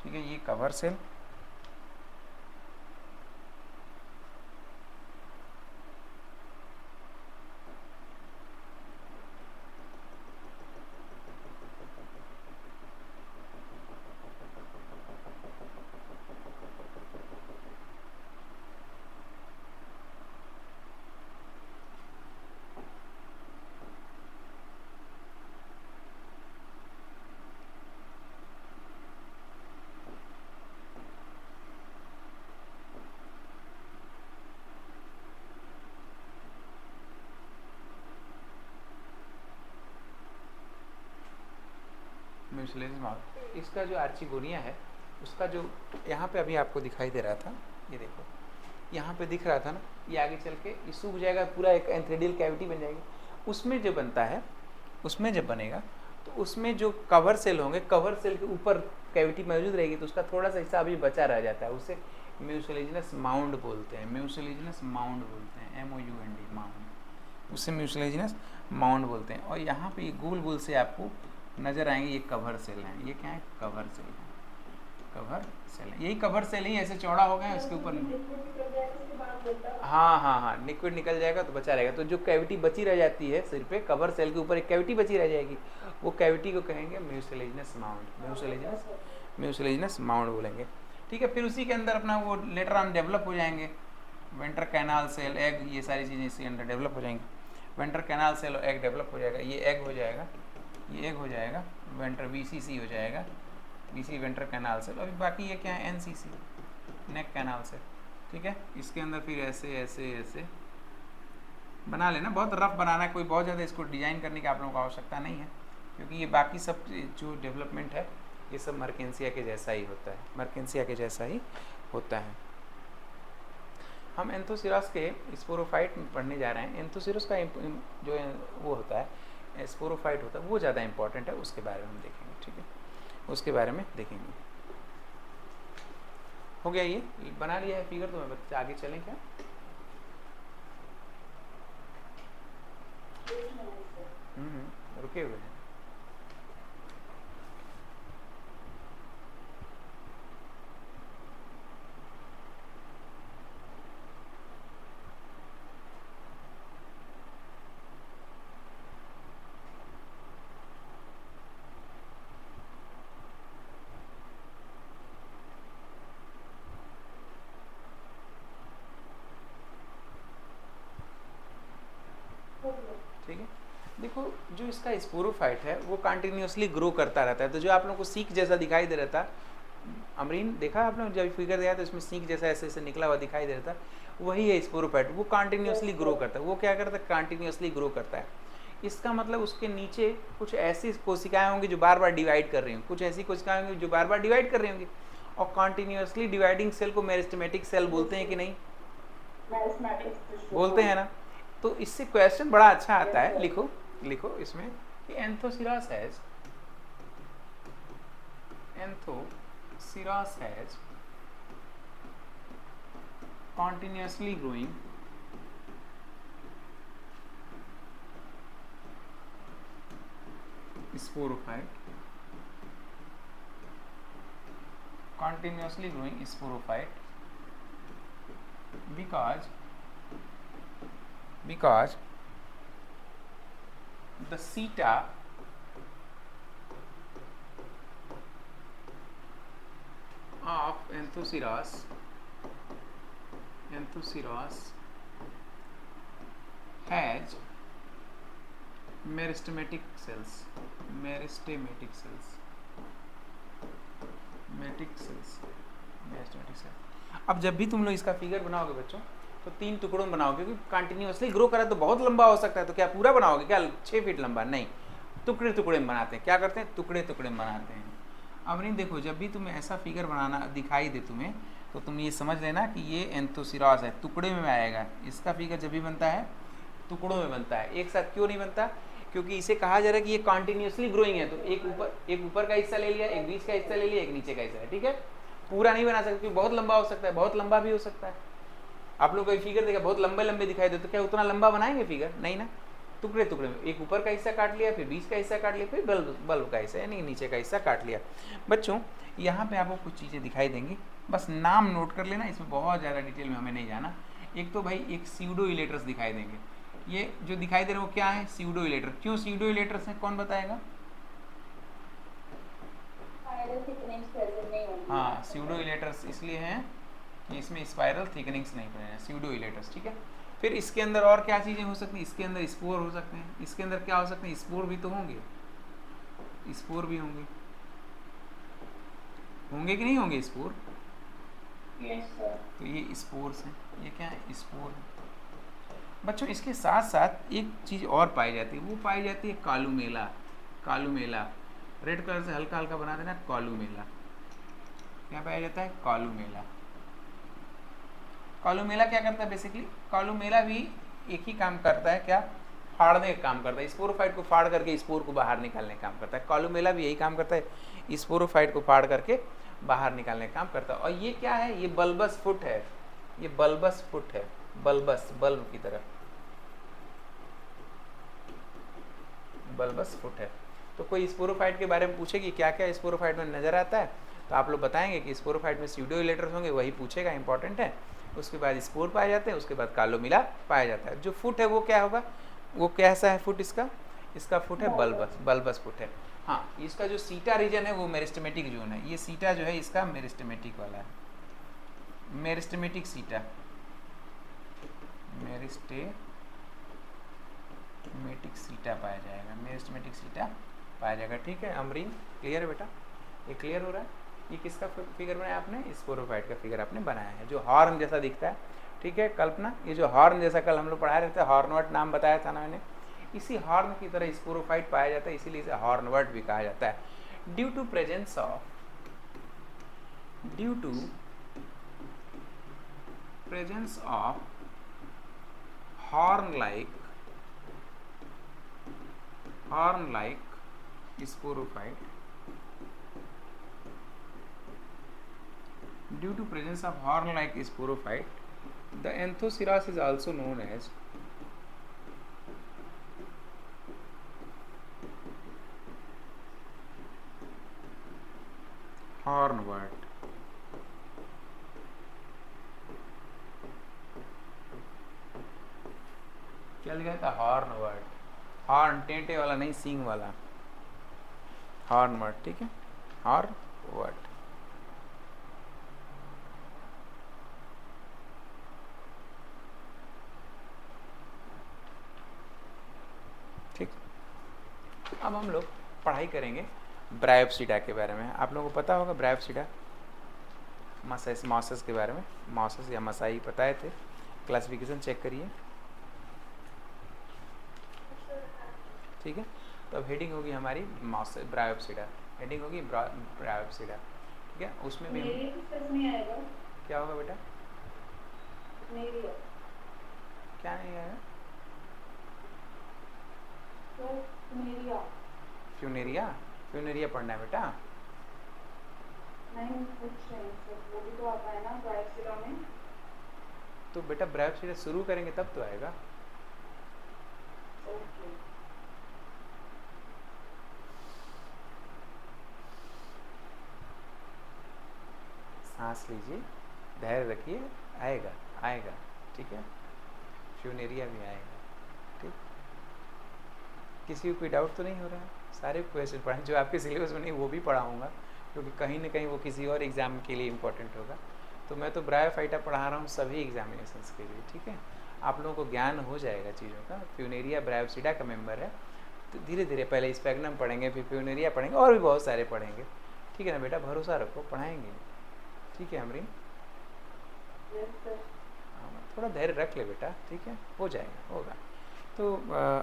[SPEAKER 1] ठीक है, ये कवर सेल, म्यूसिलेजिनस माउंट. इसका जो आर्चिगोनिया है उसका जो यहाँ पे अभी आपको दिखाई दे रहा था, ये देखो यहाँ पे दिख रहा था ना, ये आगे चल के ये सूख जाएगा, पूरा एक एंथ्रेडियल कैविटी बन जाएगी. उसमें जो बनता है, उसमें जब बनेगा तो उसमें जो कवर सेल होंगे, कवर सेल के ऊपर कैविटी मौजूद रहेगी, तो उसका थोड़ा सा हिस्सा अभी बचा रह जाता है. उसे म्यूसिलेजिनस माउंट बोलते हैं. म्यूसिलेजिनस माउंट बोलते हैं, MOUND माउंट. उसे म्यूसिलेजिनस माउंट बोलते हैं. और यहाँ पे ये गोल गोल से आपको नजर आएंगे, ये कवर सेल हैं. ये क्या है? कवर सेल है. कवर सेल है, यही कवर सेल ही ऐसे चौड़ा हो गया उसके ऊपर. हाँ हाँ हाँ, लिक्विड निकल जाएगा तो बचा रहेगा. तो जो कैविटी बची रह जाती है सिर पे, कवर सेल के ऊपर एक कैविटी बची रह जाएगी, वो कैविटी को कहेंगे म्यूसिलेजिनस माउंट. म्यूसिलेजिनस माउंट बोलेंगे. ठीक है, फिर उसी के अंदर अपना वो लेटर ऑन डेवलप हो जाएंगे. वेंटर कैनाल सेल, एग, ये सारी चीज़ें इसके अंदर डेवलप हो जाएंगी. वेंटर कैनाल सेल और एग डेवलप हो जाएगा. ये एग हो जाएगा, ये एग हो जाएगा, वेंटर VCC हो जाएगा, VC वेंटर कैनाल सेल. अभी बाकी ये क्या है? NCC, नेक कैनाल सेल. ठीक है, इसके अंदर फिर ऐसे ऐसे ऐसे बना लेना. बहुत रफ बनाना है, कोई बहुत ज़्यादा इसको डिज़ाइन करने की आप लोगों को आवश्यकता नहीं है, क्योंकि ये बाकी सब जो डेवलपमेंट है ये सब मर्केंसिया के जैसा ही होता है. मर्केंसिया के जैसा ही होता है. हम एंथोसिरस के स्पोरोफाइट में पढ़ने जा रहे हैं. एंथोसिरस का जो वो होता है, स्पोरोफाइट होता है, वो ज़्यादा इंपॉर्टेंट है. उसके बारे में हम देखेंगे. ठीक है, उसके बारे में देखेंगे. हो गया, ये बना लिया है फिगर. तो मैं बच्चे आगे चलें क्या? रुके हुए हैं. ठीक है, देखो जो इसका स्पोरोफाइट है वो कंटिन्यूसली ग्रो करता रहता है. तो जो आप लोगों को सीक जैसा दिखाई दे रहा था, अमरीन देखा आपने जब फिगर दिया तो इसमें सीक जैसा ऐसे ऐसे निकला हुआ दिखाई दे रहा था, वही है स्पोरोफाइट. वो कंटिन्यूसली ग्रो करता है. वो क्या करता है? कंटिन्यूसली ग्रो करता है. इसका मतलब उसके नीचे कुछ ऐसी कोशिकाएं होंगी जो बार बार डिवाइड कर रही होंगी, कुछ ऐसी कोशिकाएं होंगी जो बार बार डिवाइड कर रही होंगी. और कंटिन्यूसली डिवाइडिंग सेल को मेरिस्टेमेटिक सेल बोलते हैं कि नहीं? बोलते हैं ना. तो इससे क्वेश्चन बड़ा अच्छा आता है. लिखो लिखो इसमें कि एंथोसिरस has continuously growing sporophyte, continuously growing sporophyte, because the seta of Anthoceras has meristematic cells. अब जब भी तुम लोग इसका फिगर बनाओगे बच्चों तो 3 टुकड़ों में बनाओगे, क्योंकि कंटिन्यूअसली ग्रो करा तो बहुत लंबा हो सकता है, तो क्या पूरा बनाओगे क्या 6 फीट लंबा? नहीं, टुकड़े टुकड़े में बनाते हैं। क्या करते हैं? टुकड़े टुकड़े में बनाते हैं। अब नहीं, देखो जब भी तुम्हें ऐसा फिगर बनाना दिखाई दे तुम्हें, तो तुम ये समझ लेना कि ये एंथोसिरास है, टुकड़े में आएगा। इसका फिगर जब भी बनता है टुकड़ों में बनता है, एक साथ क्यों नहीं बनता? क्योंकि इसे कहा जा रहा है कि ये कंटिन्यूअसली ग्रोइंग है, तो एक ऊपर का हिस्सा ले लिया, एक बीच का हिस्सा ले लिया, एक नीचे का हिस्सा है, ठीक है। पूरा नहीं बना सकते क्योंकि बहुत लंबा हो सकता है, बहुत लंबा भी हो सकता है। आप लोग कोई फिगर देखा बहुत लंबे लंबे दिखाई दे, तो क्या उतना लंबा बनाएंगे फिगर? नहीं ना, टुकड़े टुकड़े में, एक ऊपर का हिस्सा काट लिया, फिर बीच का हिस्सा काट लिया, फिर बल्ब का हिस्सा यानी नीचे का हिस्सा काट लिया। बच्चों यहाँ पे आपको कुछ चीज़ें दिखाई देंगी, बस नाम नोट कर लेना, इसमें बहुत ज़्यादा डिटेल में हमें नहीं जाना। एक तो भाई एक स्यूडो इलेटर्स दिखाई देंगे, ये जो दिखाई दे रहे हैं वो क्या है? Pseudo elater. क्यों स्यूडो इलेटर्स है, कौन बताएगा? हाँ, स्यूडो इलेटर्स इसलिए हैं कि इसमें स्पाइरल थिकनिंग्स नहीं बने हैं, स्यूडो इलेटर्स, ठीक है। फिर इसके अंदर और क्या चीज़ें हो सकती हैं? इसके अंदर स्पोर हो सकते हैं। इसके अंदर क्या हो सकते हैं? स्पोर भी तो होंगे, स्पोर भी होंगे कि नहीं होंगे स्पोर?
[SPEAKER 2] Yes sir.
[SPEAKER 1] तो ये स्पोर्स हैं, ये क्या है? स्पोर है। बच्चों इसके साथ साथ एक चीज़ और पाई जाती है, वो पाई जाती है कालुमेला। रेड कलर से हल्का हल्का बना देना, कालुमेला। क्या पाया जाता है? कालुमेला। कालुमेला क्या करता है? बेसिकली कालुमेला भी एक ही काम करता है, क्या? फाड़ने का काम करता है, स्पोरोफाइट को फाड़ करके स्पोर को बाहर निकालने का काम करता है। कालुमेला भी यही काम करता है, स्पोरोफाइट को फाड़ करके बाहर निकालने का काम करता है। और ये क्या है? ये बल्बस फुट है, ये बल्बस फुट है, बल्ब की तरह बल्बस फुट है। तो कोई स्पोरोफाइट के बारे में पूछे कि क्या क्या स्पोरोफाइट में नजर आता है, तो आप लोग बताएंगे कि स्पोरोफाइट में स्यूडो इलेटर्स होंगे, वही पूछेगा, इंपॉर्टेंट है। उसके बाद स्पोर पाए जाते हैं, उसके बाद कालोमिला पाया जाता है। जो फुट है वो क्या होगा? वो कैसा है फुट? इसका फुट है बल्बस फुट है। हाँ, इसका जो सीटा रीजन है वो मेरिस्टेमेटिक जोन है। ये सीटा जो है इसका मेरिस्टेमेटिक वाला है, मेरिस्टेमेटिक सीटा, मेरिस्टेमेटिक सीटा पाया जाएगा, मेरिस्टेमेटिक सीटा पाया जाएगा, ठीक है। अमरीन क्लियर है बेटा? ये क्लियर हो रहा है? ये किसका फिगर बनाया आपने? स्पोरोफाइट का फिगर आपने बनाया है, जो हॉर्न जैसा दिखता है, ठीक है। कल्पना, ये जो हॉर्न जैसा कल हम लोग पढ़ा रहे थे, हॉर्नवर्ट नाम बताया था ना मैंने, इसी हॉर्न की तरह स्पोरोफाइट पाया जाता है, इसीलिए इसे हॉर्नवर्ट भी कहा जाता है। Due to presence of horn like sporophyte, due to presence of horn like sporophyte, the Anthoceras is also known as hornwort। क्या लिखा था? हॉर्नवर्ट। हॉर्न टेंटे वाला नहीं, सींग वाला, हॉर्नवर्ट, ठीक है, हॉर्नवर्ट। ठीक, अब हम लोग पढ़ाई करेंगे ब्रायोप्सिडा के बारे में। आप लोगों को पता होगा ब्रायोप्सिडा, मॉसस के बारे में, मॉसस या मसाई बताए थे, क्लासिफिकेशन चेक करिए, ठीक है। तो अब हेडिंग होगी हमारी ब्रायोप्सिडा, हेडिंग होगी ब्रायोप्सिडा, ठीक है। उसमें भी
[SPEAKER 2] नहीं आएगा।
[SPEAKER 1] क्या होगा बेटा? क्या नहीं आएगा? फ्यूनेरिया पढ़ना है बेटा।
[SPEAKER 2] नहीं कुछ नहीं, वो भी तो आता है ना ब्रायोप्सिडा में।
[SPEAKER 1] तो बेटा ब्रायोप्सिडा शुरू करेंगे तब तो आएगा। सांस लीजिए, धैर्य रखिए, आएगा आएगा, ठीक है। फ्यूनेरिया भी आएगा, ठीक। किसी को कोई डाउट तो नहीं हो रहा है? सारे क्वेश्चन पढ़ाएं जो आपके सिलेबस में नहीं वो भी पढ़ाऊँगा, क्योंकि कहीं ना कहीं वो किसी और एग्ज़ाम के लिए इम्पोर्टेंट होगा। तो मैं तो ब्रायोफाइटा पढ़ा रहा हूँ सभी एग्जामिनेशंस के लिए, ठीक है। आप लोगों को ज्ञान हो जाएगा चीज़ों का। फ्यूनेरिया ब्रायोप्सिडा का मेंबर है, तो धीरे धीरे पहले स्पैग्नम पढ़ेंगे, फिर फ्यूनेरिया पढ़ेंगे, और भी बहुत सारे पढ़ेंगे, ठीक है ना बेटा। भरोसा रखो, पढ़ाएंगे, ठीक है अमरीन। थोड़ा धैर्य रख ले बेटा, ठीक है, हो जाएगा, होगा। तो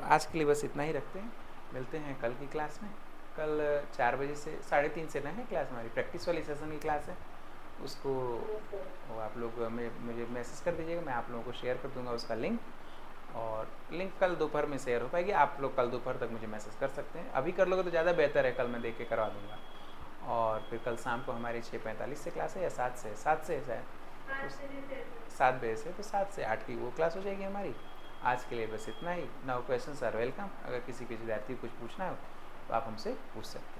[SPEAKER 1] आज के लिए बस इतना ही रखते हैं, मिलते हैं कल की क्लास में। कल 4 बजे से 3:30 से ना है क्लास, हमारी प्रैक्टिस वाली सेशन की क्लास है। उसको वो आप लोग मुझे मैसेज कर दीजिएगा, मैं आप लोगों को शेयर कर दूंगा उसका लिंक। और लिंक कल दोपहर में शेयर हो पाएगी, आप लोग कल दोपहर तक मुझे मैसेज कर सकते हैं। अभी कर लोगे तो ज़्यादा बेहतर है, कल मैं देख के करवा दूँगा। और फिर कल शाम को हमारी 6:45 से क्लास है, या 7 से शायद 7 बजे से, तो 7 से 8 की वो क्लास हो जाएगी हमारी। आज के लिए बस इतना ही। Now questions are welcome. अगर किसी विद्यार्थी को कुछ पूछना हो तो आप हमसे पूछ सकते हैं।